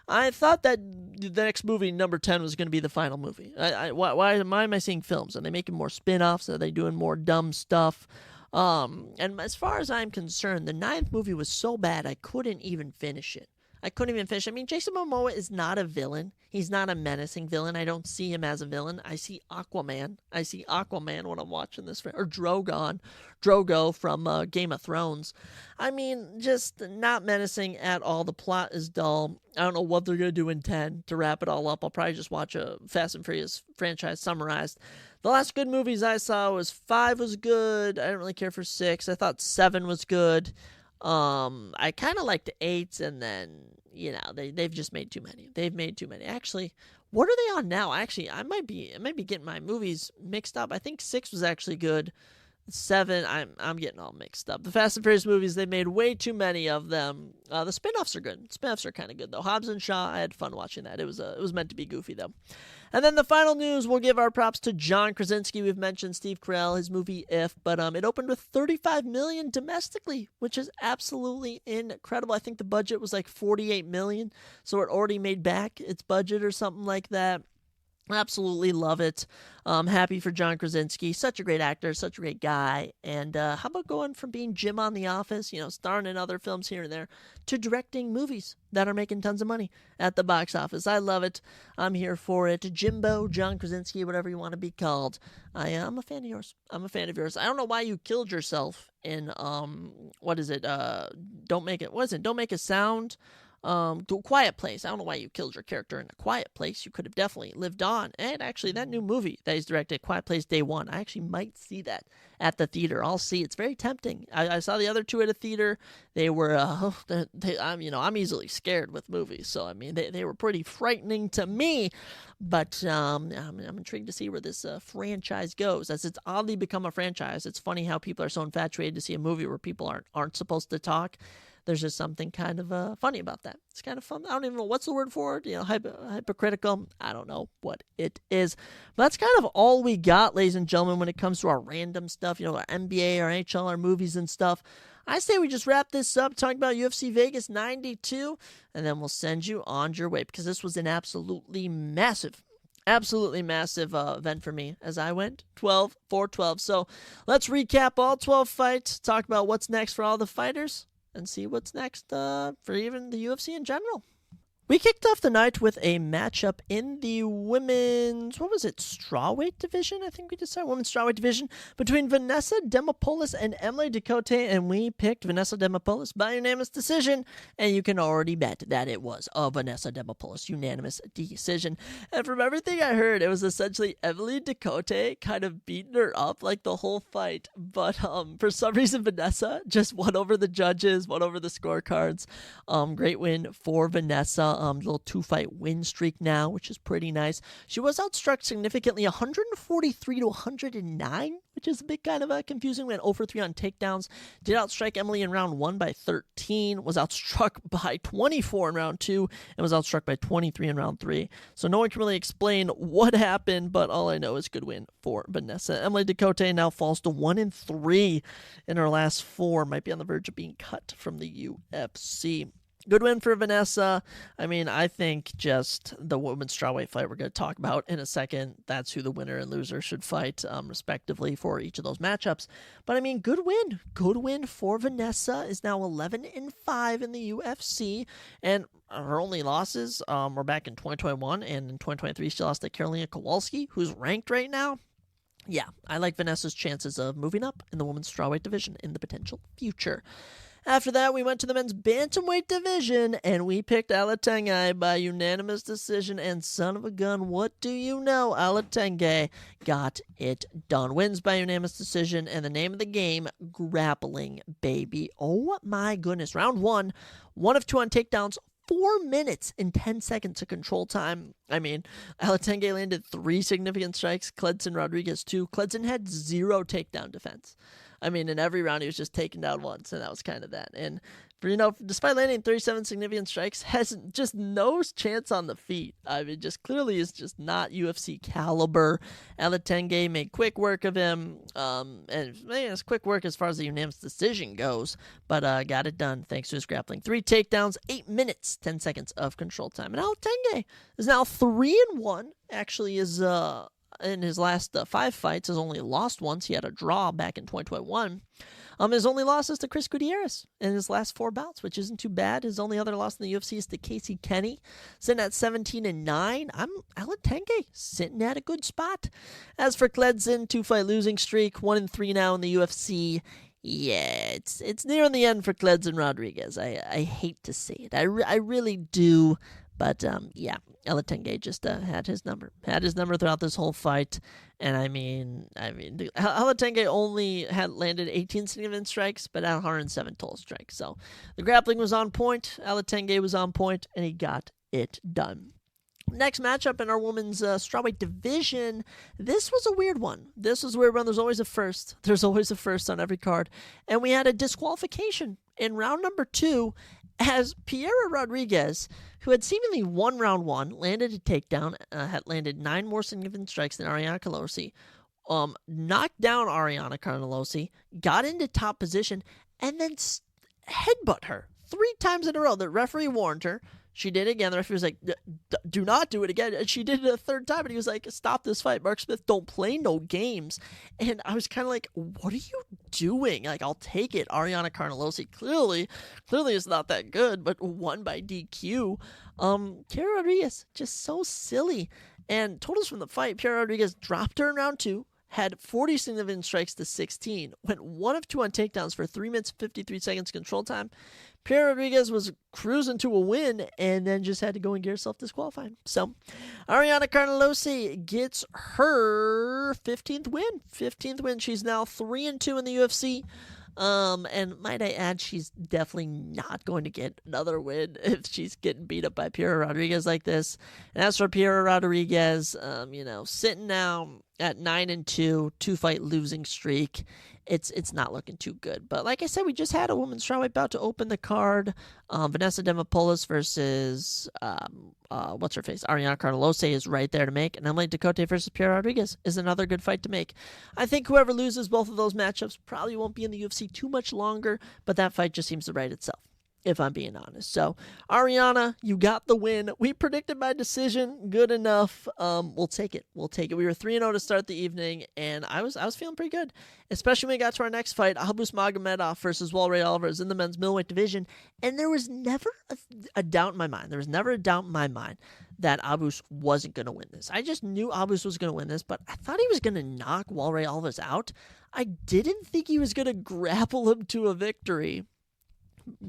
I thought that the next movie, number 10, was going to be the final movie. Why am I seeing films? Are they making more spin-offs? Are they doing more dumb stuff? And as far as I'm concerned, the 9th movie was so bad I couldn't even finish it. I mean, Jason Momoa is not a villain. He's not a menacing villain. I don't see him as a villain. I see Aquaman. When I'm watching this. Or Drogo from Game of Thrones. I mean, just not menacing at all. The plot is dull. I don't know what they're going to do in 10 to wrap it all up. I'll probably just watch a Fast and Furious franchise summarized. The last good movies I saw was 5 was good. I didn't really care for 6. I thought 7 was good. I kind of liked 8, and then, they've just made too many. Actually, what are they on now? Actually, I might be getting my movies mixed up. I think 6 was actually good. 7, I'm getting all mixed up. The Fast and Furious movies, they made way too many of them. The spin-offs are good. Spin-offs are kind of good, though. Hobbs and Shaw, I had fun watching that. It was meant to be goofy, though. And then the final news, we'll give our props to John Krasinski. We've mentioned Steve Carell, his movie If, but it opened with $35 million domestically, which is absolutely incredible. I think the budget was like $48 million, so it already made back its budget or something like that. Absolutely love it. Happy for John Krasinski. Such a great actor, such a great guy. And how about going from being Jim on The Office, starring in other films here and there, to directing movies that are making tons of money at the box office? I love it. I'm here for it. Jimbo, John Krasinski, whatever you want to be called. I'm a fan of yours. I'm a fan of yours. I don't know why you killed yourself in, what is it? Don't Make a Sound. To A Quiet Place. I don't know why you killed your character in A Quiet Place. You could have definitely lived on. And actually, that new movie that he's directed, Quiet Place Day One, I actually might see that at the theater. I'll see. It's very tempting. I saw the other two at a theater. They were, I'm easily scared with movies, so I mean, they were pretty frightening to me. But I'm intrigued to see where this franchise goes, as it's oddly become a franchise. It's funny how people are so infatuated to see a movie where people aren't supposed to talk. There's just something kind of funny about that. It's kind of fun. I don't even know what's the word for it. Hypocritical. I don't know what it is. But that's kind of all we got, ladies and gentlemen, when it comes to our random stuff, our NBA, our NHL, our movies and stuff. I say we just wrap this up, talk about UFC Vegas 92, and then we'll send you on your way, because this was an absolutely massive event for me, as I went 12-4-12. So let's recap all 12 fights, talk about what's next for all the fighters, and see what's next for even the UFC in general. We kicked off the night with a matchup in the women's, strawweight division? I think we decided women's strawweight division between Vanessa Demopoulos and Emily Ducote, and we picked Vanessa Demopoulos by unanimous decision, and you can already bet that it was a Vanessa Demopoulos unanimous decision. And from everything I heard, it was essentially Emily Ducote kind of beating her up like the whole fight, but for some reason Vanessa just won over the judges, won over the scorecards. Great win for Vanessa. Little 2-fight win streak now, which is pretty nice. She was outstruck significantly, 143-109, which is a bit kind of confusing. Went 0-for-3 on takedowns. Did outstrike Emily in round 1 by 13. Was outstruck by 24 in round 2, and was outstruck by 23 in round 3. So no one can really explain what happened, but all I know is good win for Vanessa. Emily Ducote now falls to 1-3 in her last 4. Might be on the verge of being cut from the UFC. Good win for Vanessa. I mean, I think just the women's strawweight fight we're going to talk about in a second, that's who the winner and loser should fight, respectively, for each of those matchups. But I mean, good win. Good win for Vanessa. Is now 11-5 in the UFC, and her only losses were back in 2021, and in 2023 she lost to Karolina Kowalski, who's ranked right now. Yeah, I like Vanessa's chances of moving up in the women's strawweight division in the potential future. After that, we went to the men's bantamweight division, and we picked Alatenge by unanimous decision, and son of a gun, what do you know? Alatenge got it done. Wins by unanimous decision, and the name of the game, grappling, baby. Oh my goodness. Round 1, 1 of 2 on takedowns, 4 minutes and 10 seconds of control time. I mean, Alatenge landed 3 significant strikes, Cledson Rodriguez 2. Cledson had 0 takedown defense. I mean, in every round, he was just taken down once, and that was kind of that. And, despite landing 37 significant strikes, has just no chance on the feet. I mean, just clearly is just not UFC caliber. Alatenge made quick work of him, and it's quick work as far as the unanimous decision goes, but got it done thanks to his grappling. 3 takedowns, 8 minutes, 10 seconds of control time. And Alatenge is now 3-1, actually is... in his last 5 fights, has only lost once. He had a draw back in 2021. His only loss is to Chris Gutierrez in his last 4 bouts, which isn't too bad. His only other loss in the UFC is to Casey Kenny, sitting at 17-9. I'm Alatenge sitting at a good spot. As for Cledson, 2-fight losing streak, 1-3 now in the UFC. Yeah, it's nearing the end for Cledson Rodriguez. I hate to say it. I really do. But, yeah, Alatenge just had his number. Had his number throughout this whole fight. And, I mean, Alatenge only had landed 18 significant strikes, but had 107 total strikes. So, the grappling was on point. Alatenge was on point, and he got it done. Next matchup in our women's strawweight division, this was a weird one. This was a weird one. There's always a first. There's always a first on every card. And we had a disqualification in round number 2, as Piera Rodriguez, who had seemingly won round 1, landed a takedown, had landed 9 more significant strikes than Ariana Carlosi, knocked down Ariana Carlosi, got into top position, and then headbutt her 3 times in a row. The referee warned her. She did it again. The referee was like, do not do it again. And she did it a third time, and he was like, stop this fight. Mark Smith, don't play no games. And I was kind of like, what are you doing? Like, I'll take it. Ariana Carnelossi clearly is not that good, but won by DQ. Kara Rodriguez, just so silly. And totals from the fight, Piera Rodriguez dropped her in round 2, had 40 significant strikes to 16, went 1 of 2 on takedowns for 3 minutes 53 seconds control time. Piera Rodriguez was cruising to a win and then just had to go and get herself disqualified. So Ariana Carnelossi gets her 15th win. She's now 3-2 in the UFC. And might I add, she's definitely not going to get another win if she's getting beat up by Piera Rodriguez like this. And as for Piera Rodriguez, sitting now at 9-2, 2-fight losing streak. It's not looking too good. But like I said, we just had a women's strawweight bout to open the card. Vanessa Demopoulos versus what's-her-face? Ariana Carnelossi is right there to make. And Emily Ducote versus Piera Rodriguez is another good fight to make. I think whoever loses both of those matchups probably won't be in the UFC too much longer, but that fight just seems to right itself, if I'm being honest. So, Ariana, you got the win. We predicted by decision. Good enough. We'll take it. We were 3-0 to start the evening, and I was feeling pretty good, especially when we got to our next fight, Abus Magomedov versus Walray Alvarez in the men's middleweight division. And there was never a doubt in my mind. That Abus wasn't going to win this. I just knew Abus was going to win this, but I thought he was going to knock Walray Alvarez out. I didn't think he was going to grapple him to a victory.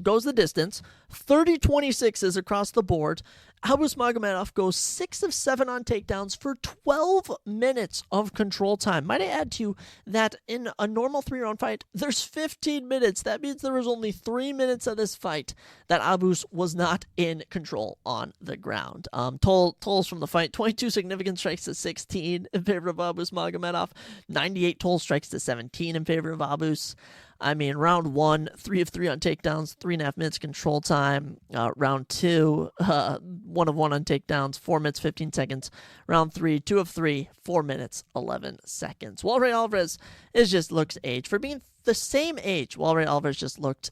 Goes the distance, 30-26 is across the board. Abus Magomedov goes 6 of 7 on takedowns for 12 minutes of control time. Might I add to you that in a normal 3-round fight, there's 15 minutes. That means there was only 3 minutes of this fight that Abus was not in control on the ground. Tolls from the fight, 22 significant strikes to 16 in favor of Abus Magomedov, 98 toll strikes to 17 in favor of Abus. I mean, round 1, 3 of 3 on takedowns, 3.5 minutes control time. Round 2, 1 of 1 on takedowns, 4 minutes, 15 seconds. Round 3, 2 of 3, 4 minutes, 11 seconds. Walray Alvarez just looks aged. For being the same age, Walray Alvarez just looked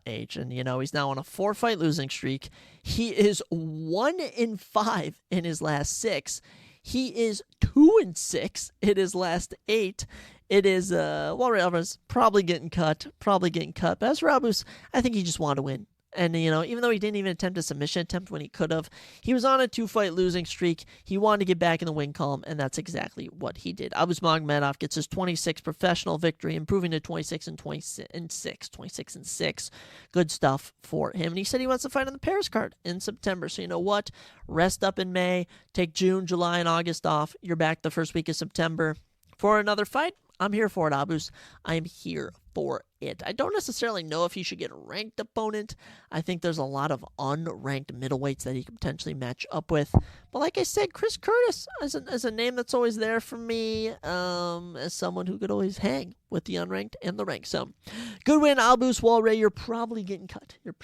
aged. And, he's now on a 4-fight losing streak. He is 1-5 in his last 6. He is 2-6 in his last 8. It is Walray Alvarez probably getting cut. But as for Abus, I think he just wanted to win. And, even though he didn't even attempt a submission attempt when he could have, he was on a 2-fight losing streak. He wanted to get back in the win column, and that's exactly what he did. Abus Magomedov gets his 26th professional victory, improving to 26-6. Good stuff for him. And he said he wants to fight on the Paris card in September. So you know what? Rest up in May. Take June, July, and August off. You're back the first week of September for another fight. I'm here for it, Abus. I am here for it. I don't necessarily know if he should get a ranked opponent. I think there's a lot of unranked middleweights that he could potentially match up with. But like I said, Chris Curtis as a name that's always there for me, as someone who could always hang with the unranked and the ranked. So, good win, Abus. Walray, you're probably getting cut. And,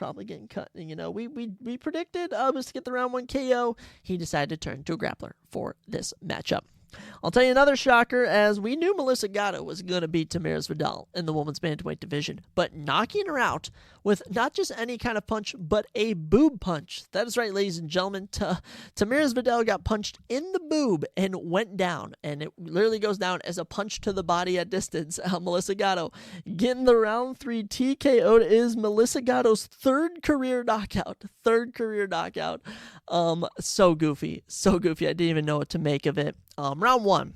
we predicted Abus to get the round 1 KO. He decided to turn to a grappler for this matchup. I'll tell you another shocker, as we knew Melissa Gatto was going to beat Tamiris Vidal in the women's bantamweight division, but knocking her out with not just any kind of punch, but a boob punch. That is right, ladies and gentlemen. Tamiris Vidal got punched in the boob and went down, and it literally goes down as a punch to the body at distance. Melissa Gatto getting the round 3 TKO is Melissa Gatto's third career knockout. So goofy. I didn't even know what to make of it. Round one,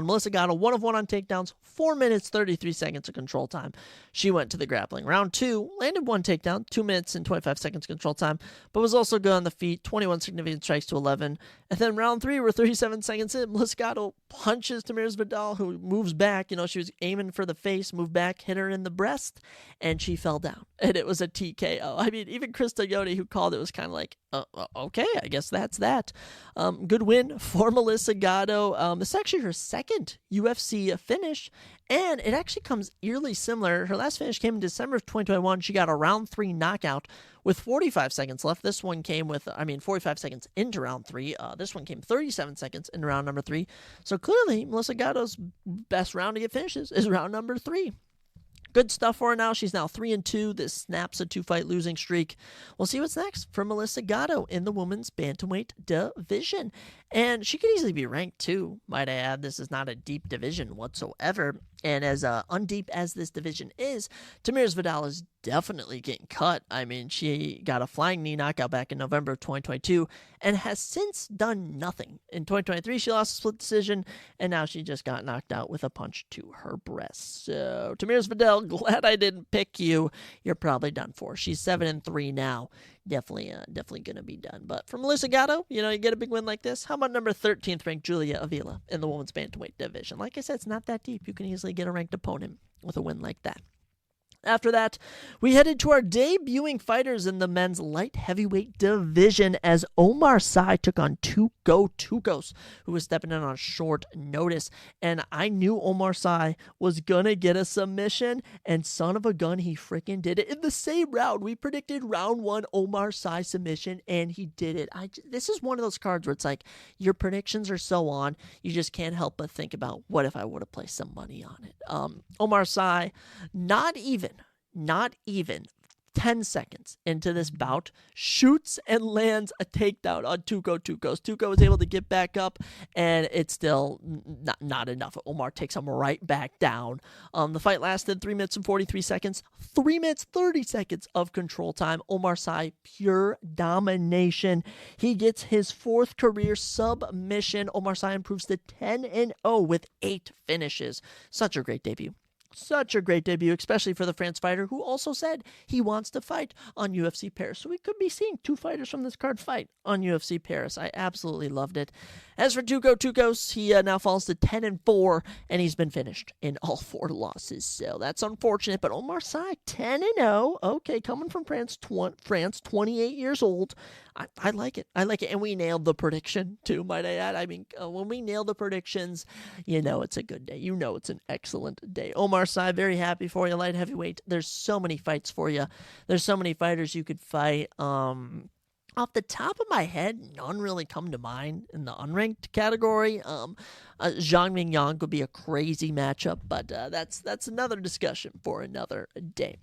Melissa Gatto, 1 of 1 on takedowns, 4 minutes, 33 seconds of control time. She went to the grappling. Round 2, landed 1 takedown, 2 minutes and 25 seconds control time, but was also good on the feet, 21 significant strikes to 11. And then round 3, we're 37 seconds in, Melissa Gatto punches Tamiris Vidal, who moves back. She was aiming for the face, moved back, hit her in the breast, and she fell down. And it was a TKO. I mean, even Chris Toyota, who called it, was kind of like, okay, I guess that's that. Good win for Melissa Gatto. This is actually her second UFC finish, and it actually comes eerily similar. Her last finish came in December of 2021. She got a round 3 knockout with 45 seconds left. This one came 45 seconds into round 3. This one came 37 seconds into round number 3. So clearly, Melissa Gatto's best round to get finishes is round number 3. Good stuff for her now. She's now 3-2. This snaps a 2-fight losing streak. We'll see what's next for Melissa Gatto in the women's bantamweight division. And she could easily be ranked too, might I add. This is not a deep division whatsoever. And as undeep as this division is, Tamires Vidal is definitely getting cut. I mean, she got a flying knee knockout back in November of 2022 and has since done nothing. In 2023, she lost a split decision, and now she just got knocked out with a punch to her breast. So, Tamires Vidal, glad I didn't pick you. You're probably done for. She's 7-3 now. Definitely going to be done. But for Melissa Gatto, you get a big win like this. How about number 13th ranked Julia Avila in the women's bantamweight division? Like I said, it's not that deep. You can easily get a ranked opponent with a win like that. After that, we headed to our debuting fighters in the men's light heavyweight division as Omar Sy took on Tuco Tucos, who was stepping in on short notice. And I knew Omar Sy was going to get a submission, and son of a gun, he freaking did it. In the same round, we predicted round 1 Omar Sy submission, and he did it. This is one of those cards where it's like your predictions are so on, you just can't help but think about what if I would have placed some money on it. Omar Sy, not even 10 seconds into this bout, shoots and lands a takedown on Tuco Tucos. Tuco was able to get back up, and it's still not enough. Omar takes him right back down. The fight lasted 3 minutes and 43 seconds. 3 minutes, 30 seconds of control time. Omar Sy, pure domination. He gets his 4th career submission. Omar Sy improves to 10-0 with 8 finishes. Such a great debut. Such a great debut, especially for the France fighter who also said he wants to fight on UFC Paris. So we could be seeing 2 fighters from this card fight on UFC Paris. I absolutely loved it. As for Tuco Tucos, he now falls to 10-4, and he's been finished in all 4 losses. So that's unfortunate. But Omar Sy, 10-0. Okay, coming from France, 28 years old. I like it. I like it. And we nailed the prediction too, might I add. I mean, when we nail the predictions, it's a good day. It's an excellent day. Omar Sy, very happy for you, light heavyweight. There's so many fights for you. There's so many fighters you could fight. Off the top of my head, none really come to mind in the unranked category. Zhang Mingyang could be a crazy matchup, but that's another discussion for another day.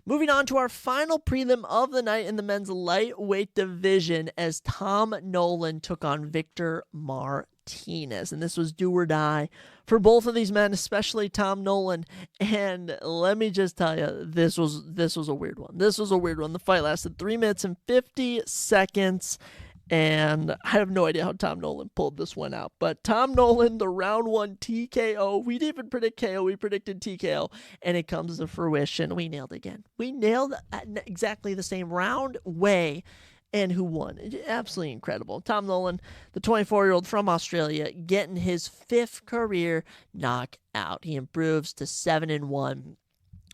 Moving on to our final prelim of the night in the men's lightweight division as Tom Nolan took on Victor Martinez. And this was do or die for both of these men, especially Tom Nolan. And let me just tell you, this was a weird one. The fight lasted 3 minutes and 50 seconds. And I have no idea how Tom Nolan pulled this one out. But Tom Nolan, the round 1 TKO. We didn't even predict KO. We predicted TKO. And it comes to fruition. We nailed it again. We nailed exactly the same round, way, and who won. Absolutely incredible. Tom Nolan, the 24-year-old from Australia, getting his 5th career knockout. He improves to 7-1.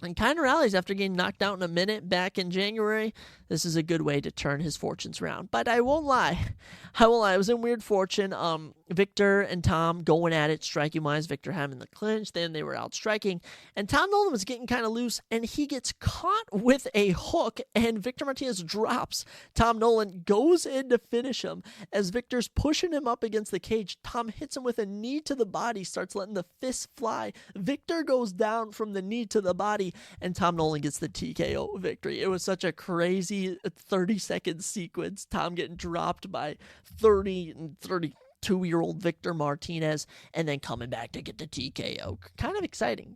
And kind of rallies after getting knocked out in a minute back in January. This is a good way to turn his fortunes around. But I won't lie. I was in weird fortune. Victor and Tom going at it, striking-wise. Victor having the clinch. Then they were out striking. And Tom Nolan was getting kind of loose. And he gets caught with a hook. And Victor Martinez drops. Tom Nolan goes in to finish him. As Victor's pushing him up against the cage, Tom hits him with a knee to the body. Starts letting the fist fly. Victor goes down from the knee to the body. And Tom Nolan gets the TKO victory. It was such a crazy 30-second sequence. Tom getting dropped by 32-year-old Victor Martinez and then coming back to get the TKO. Kind of exciting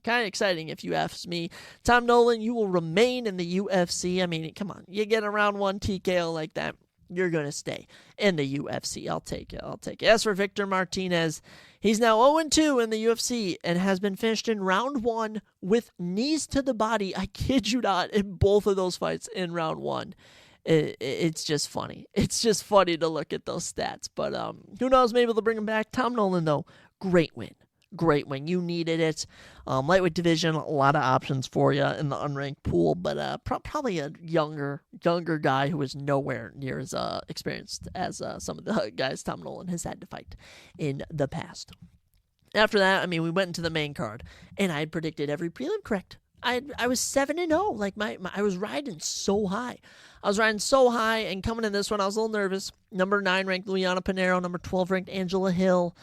if you ask me. Tom Nolan, you will remain in the UFC. I mean, come on. You get a round 1 TKO like that, you're going to stay in the UFC. I'll take it. As for Victor Martinez, he's now 0-2 in the UFC and has been finished in round 1 with knees to the body. I kid you not, in both of those fights in round 1. It's just funny. It's just funny to look at those stats. But who knows, maybe they'll bring him back. Tom Nolan, though, great win. You needed it. Lightweight division, a lot of options for you in the unranked pool, but probably a younger guy who is nowhere near as experienced as some of the guys Tom Nolan has had to fight in the past. After that, we went into the main card, and I had predicted every prelim correct. I was 7-0. Like I was riding so high. I was riding so high, and coming in this one, I was a little nervous. Number 9 ranked Luana Pinheiro, number 12 ranked Angela Hill.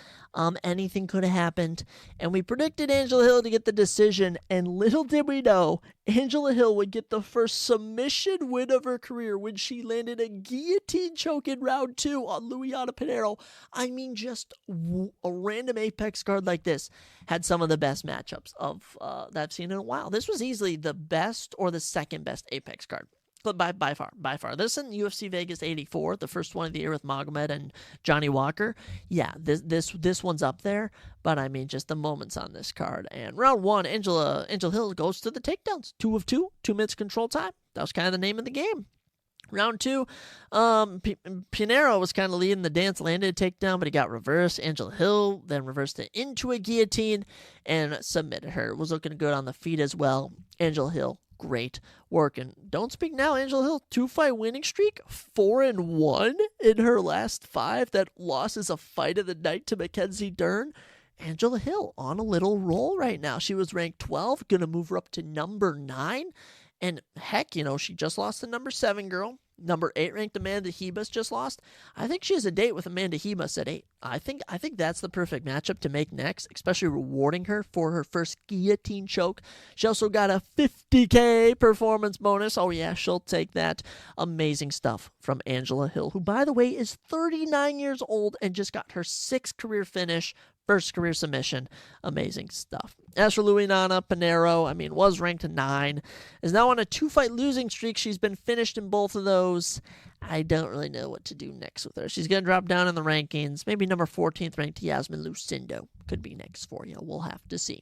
Anything could have happened. And we predicted Angela Hill to get the decision, and little did we know, Angela Hill would get the first submission win of her career when she landed a guillotine choke in round 2 on Luana Pinheiro. I mean, just a random Apex card like this had some of the best matchups of that I've seen in a while. This was easily the best or the second best Apex card. But by far. This in UFC Vegas 84, the first one of the year with Magomed and Johnny Walker. Yeah, this one's up there. But I mean, just the moments on this card. And round 1, Angela Hill goes to the takedowns. 2 of 2, 2 minutes control time. That was kind of the name of the game. Round 2, Pinheiro was kind of leading the dance, landed a takedown, but he got reversed. Angela Hill then reversed it into a guillotine and submitted her. Was looking good on the feet as well. Angela Hill, great work. And don't speak now, Angela Hill, 2-fight winning streak, 4-1 in her last 5. That loss is a fight of the night to Mackenzie Dern. Angela Hill on a little roll right now. She was ranked 12, going to move her up to number 9. And heck, she just lost to number 7 girl. Number 8 ranked Amanda Hebus just lost. I think she has a date with Amanda Hebus at 8. I think that's the perfect matchup to make next, especially rewarding her for her first guillotine choke. She also got a $50K performance bonus. Oh yeah, she'll take that. Amazing stuff from Angela Hill, who by the way is 39 years old and just got her 6th career finish. First career submission. Amazing stuff. As for Luana Pinheiro, was ranked 9. Is now on a 2-fight losing streak. She's been finished in both of those. I don't really know what to do next with her. She's going to drop down in the rankings. Maybe number 14th ranked Yasmin Lucindo could be next for you. We'll have to see.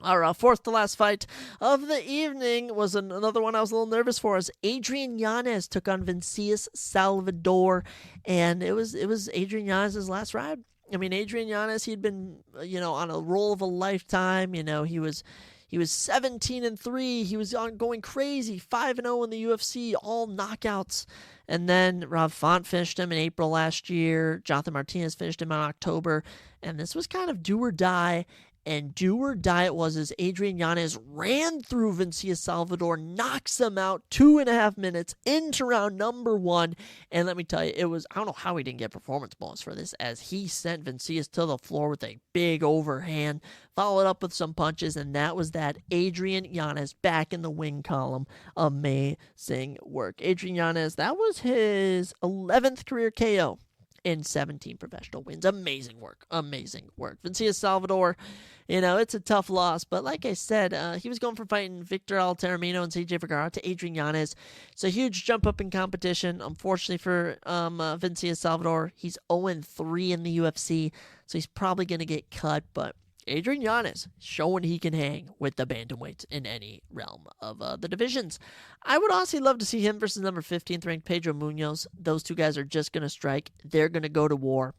Our fourth to last fight of the evening was another one I was a little nervous for, as Adrian Yanez took on Vincius Salvador, and it was Adrian Yanez's last ride. Adrian Yanez, he'd been, on a roll of a lifetime. He was 17-3. He was going crazy, 5-0 in the UFC, all knockouts. And then Rob Font finished him in April last year. Jonathan Martinez finished him in October. And this was kind of do or die. And do or die it was, as Adrian Yanez ran through Vincius Salvador, knocks him out 2.5 minutes into round number 1. And let me tell you, I don't know how he didn't get performance bonus for this, as he sent Vincius to the floor with a big overhand, followed up with some punches, and that was that. Adrian Yanez back in the win column. Amazing work. Adrian Yanez, that was his 11th career KO in 17 professional wins. Amazing work. Vincius Salvador, it's a tough loss, but like I said, he was going from fighting Victor Altamirano and CJ Vergara to Adrian Yanez. It's a huge jump up in competition. Unfortunately for Vincius Salvador, he's 0-3 in the UFC, so he's probably going to get cut, but Adrian Yanez showing he can hang with the bantamweights in any realm of the divisions. I would honestly love to see him versus number 15th ranked Pedro Munoz. Those two guys are just going to strike. They're going to go to war.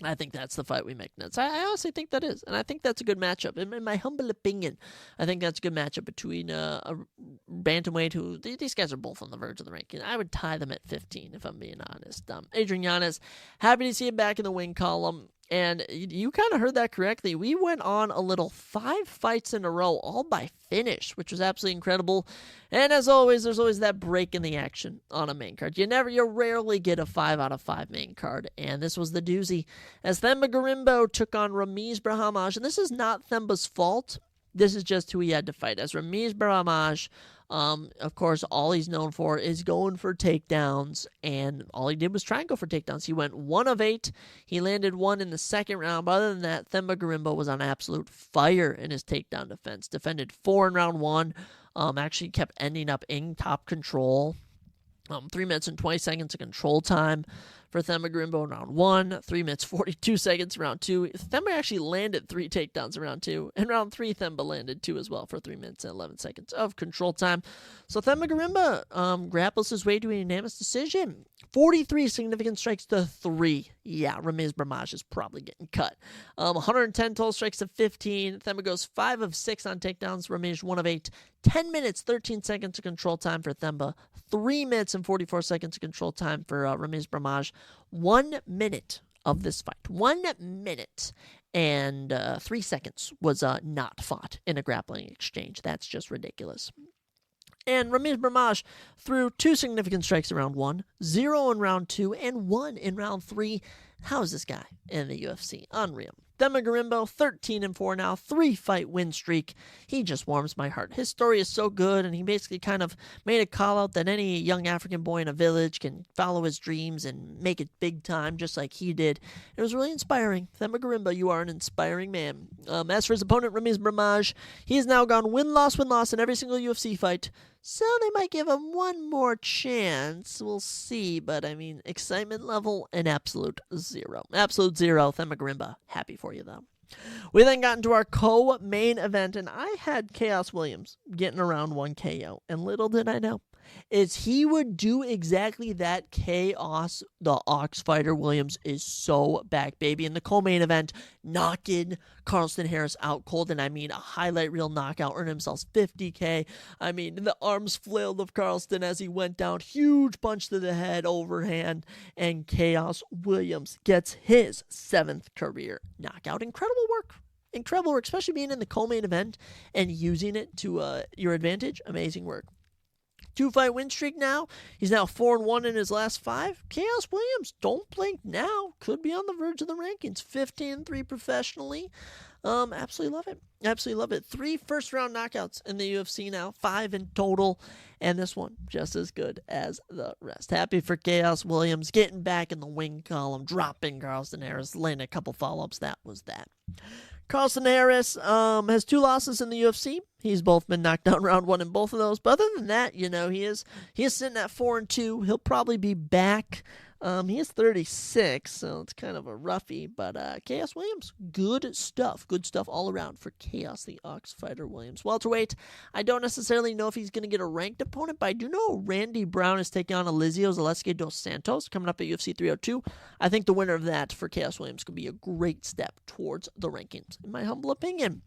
I think that's the fight we make next. I honestly think that is, and I think that's a good matchup. In my humble opinion, I think that's a good matchup between a bantamweight who, these guys are both on the verge of the ranking. I would tie them at 15 if I'm being honest. Adrian Yanez, happy to see him back in the win column. And you kind of heard that correctly. We went on a little 5 fights in a row, all by finish, which was absolutely incredible. And as always, there's always that break in the action on a main card. You rarely get a 5 out of 5 main card. And this was the doozy, as Themba Gorimbo took on Ramiz Brahimaj. And this is not Themba's fault. This is just who he had to fight. As Ramiz Brahimaj, of course, all he's known for is going for takedowns, and all he did was try and go for takedowns. He went 1 of 8. He landed 1 in the second round, but other than that, Themba Gorimbo was on absolute fire in his takedown defense. Defended 4 in round 1, actually kept ending up in top control. 3 minutes and 20 seconds of control time for Themba Gorimbo in round 1, 3 minutes 42 seconds in round 2. Themba actually landed 3 takedowns in round 2. In round 3, Themba landed 2 as well for 3 minutes and 11 seconds of control time. So Themba Gorimbo grapples his way to a unanimous decision. 43 significant strikes to 3. Yeah, Ramiz Brahimaj is probably getting cut. 110 total strikes to 15. Themba goes 5 of 6 on takedowns. Ramiz 1 of 8. 10 minutes, 13 seconds of control time for Themba. 3 minutes and 44 seconds of control time for Ramiz Brahimaj. 1 minute of this fight. 1 minute and 3 seconds was not fought in a grappling exchange. That's just ridiculous. And Ramiz Brahmaj threw 2 significant strikes in round 1, 0 in round 2, and 1 in round 3. How is this guy in the UFC? Unreal. Themba Gorimbo, 13-4 now, 3-fight win streak. He just warms my heart. His story is so good, and he basically kind of made a call out that any young African boy in a village can follow his dreams and make it big time just like he did. It was really inspiring. Themba Gorimbo, you are an inspiring man. As for his opponent, Ramiz Brahmaj, he has now gone win-loss in every single UFC fight. So they might give him one more chance. We'll see. But, I mean, excitement level, an absolute 0. Absolute 0. Themba Gorimbo. Happy for you, though. We then got into our co-main event, and I had Chaos Williams getting around 1 KO. And little did I know, is he would do exactly that. Chaos, the Ox Fighter Williams, is so back, baby. In the co-main event, knocking Carlston Harris out cold, and I mean a highlight reel knockout, earned himself $50K. I mean, the arms flailed of Carlston as he went down, huge punch to the head, overhand, and Chaos Williams gets his 7th career knockout. Incredible work, especially being in the co-main event and using it to your advantage. Amazing work. 2-fight win streak now. He's now 4-1 in his last 5. Chaos Williams, don't blink now. Could be on the verge of the rankings. 15-3 professionally. Absolutely love it. 3 first-round knockouts in the UFC now. 5 in total. And this one just as good as the rest. Happy for Chaos Williams getting back in the win column, dropping Carlston Harris, laying a couple follow-ups. That was that. Carlston Harris has 2 losses in the UFC. He's both been knocked down round 1 in both of those. But other than that, you know, he is sitting at 4-2. He'll probably be back. He is 36, so it's kind of a roughie. But Chaos Williams, good stuff all around for Chaos, the Ox Fighter Williams. Welterweight, I don't necessarily know if he's going to get a ranked opponent, but I do know Randy Brown is taking on Elizeu Zaleski dos Santos coming up at UFC 302. I think the winner of that for Chaos Williams could be a great step towards the rankings, in my humble opinion.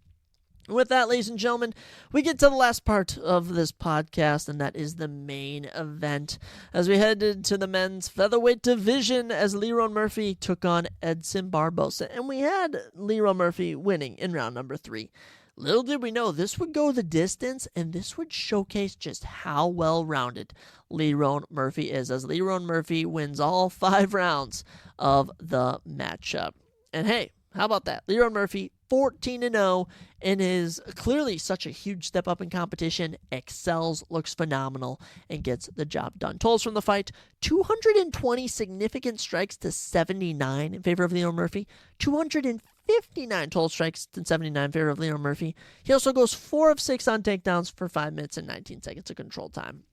With that, ladies and gentlemen, we get to the last part of this podcast, and that is the main event. As we headed to the men's featherweight division, as Lerone Murphy took on Edson Barbosa, and we had Lerone Murphy winning in round number 3. Little did we know this would go the distance, and this would showcase just how well-rounded Lerone Murphy is, as Lerone Murphy wins all 5 rounds of the matchup. And hey, how about that? Lerone Murphy, 14-0, and is clearly such a huge step up in competition, excels, looks phenomenal, and gets the job done. Totals from the fight, 220 significant strikes to 79 in favor of Lerone Murphy, 259 total strikes to 79 in favor of Lerone Murphy. He also goes 4 of 6 on takedowns for 5 minutes and 19 seconds of control time.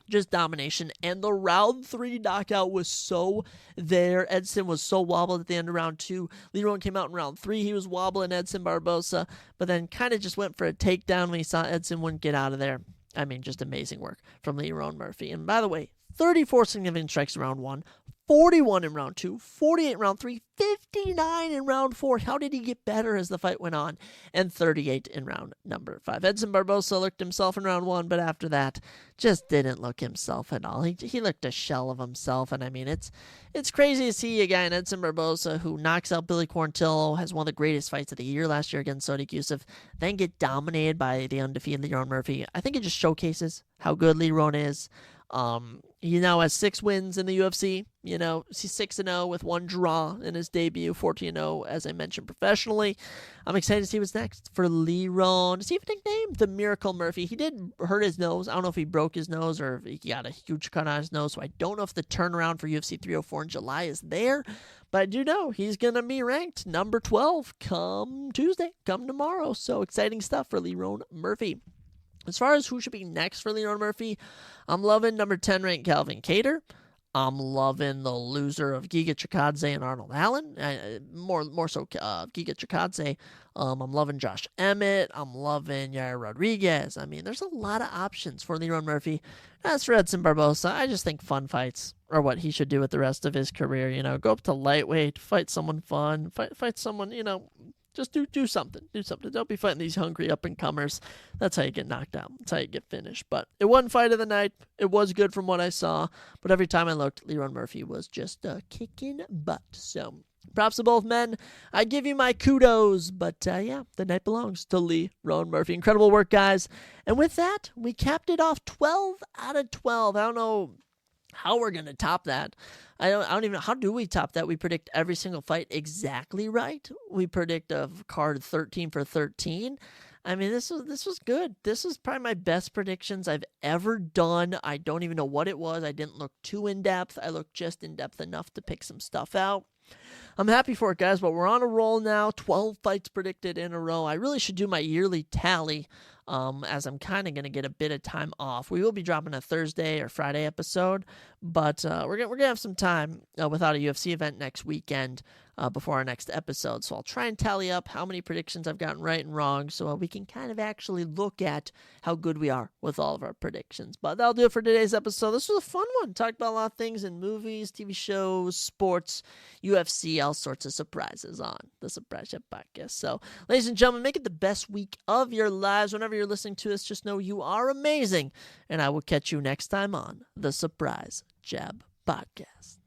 Just domination, and the round 3 knockout was so there. Edson was so wobbled at the end of round 2. Lerone came out in round 3. He was wobbling Edson Barbosa, but then kind of just went for a takedown when he saw Edson wouldn't get out of there. I mean, just amazing work from Lerone Murphy. And by the way, 34 significant strikes in round 1, 41 in round 2, 48 in round 3, 59 in round 4. How did he get better as the fight went on? And 38 in round number 5. Edson Barbosa looked himself in round 1, but after that, just didn't look himself at all. He looked a shell of himself, and I mean, it's crazy to see a guy in Edson Barbosa who knocks out Billy Quarantillo, has one of the greatest fights of the year last year against Sodiq Yusuff, then get dominated by the undefeated Lerone Murphy. I think it just showcases how good Lerone is. He now has 6 wins in the UFC. You know, he's 6-0 with 1 draw in his debut, 14-0, as I mentioned, professionally. I'm excited to see what's next for Lerone. Does he have a nickname? The Miracle Murphy. He did hurt his nose. I don't know if he broke his nose or if he got a huge cut on his nose, so I don't know if the turnaround for UFC 304 in July is there, but I do know he's going to be ranked number 12 come Tuesday, come tomorrow. So exciting stuff for Lerone Murphy. As far as who should be next for Lerone Murphy, I'm loving number 10 ranked Calvin Kattar. I'm loving the loser of Giga Chikadze and Arnold Allen. More so Giga Chikadze. I'm loving Josh Emmett. I'm loving Yair Rodriguez. I mean, there's a lot of options for Lerone Murphy. As for Edson Barbosa, I just think fun fights are what he should do with the rest of his career. You know, go up to lightweight, fight someone fun, fight someone, you know, just do something. Do something. Don't be fighting these hungry up-and-comers. That's how you get knocked out. That's how you get finished. But it wasn't fight of the night. It was good from what I saw. But every time I looked, Lerone Murphy was just kicking butt. So Props to both men. I give you my kudos. But yeah, the night belongs to Lee Rowan Murphy. Incredible work, guys. And with that, we capped it off 12 out of 12. I don't know how we're going to top that. I don't even know. How do we top that? We predict every single fight exactly right. We predict a card 13 for 13. I mean, this was good. This was probably my best predictions I've ever done. I don't even know what it was. I didn't look too in-depth. I looked just in-depth enough to pick some stuff out. I'm happy for it, guys, but we're on a roll now. 12 fights predicted in a row. I really should do my yearly tally, as I'm kind of going to get a bit of time off. We will be dropping a Thursday or Friday episode, but we're gonna have some time without a UFC event next weekend before our next episode. So I'll try and tally up how many predictions I've gotten right and wrong so we can kind of actually look at how good we are with all of our predictions. But that'll do it for today's episode. This was a fun one. Talked about a lot of things in movies, TV shows, sports, UFC, all sorts of surprises on the Surprise Chef Podcast. So, ladies and gentlemen, make it the best week of your lives. Whenever you're listening to this, just know you are amazing. And I will catch you next time on the Surprise Jab Podcast.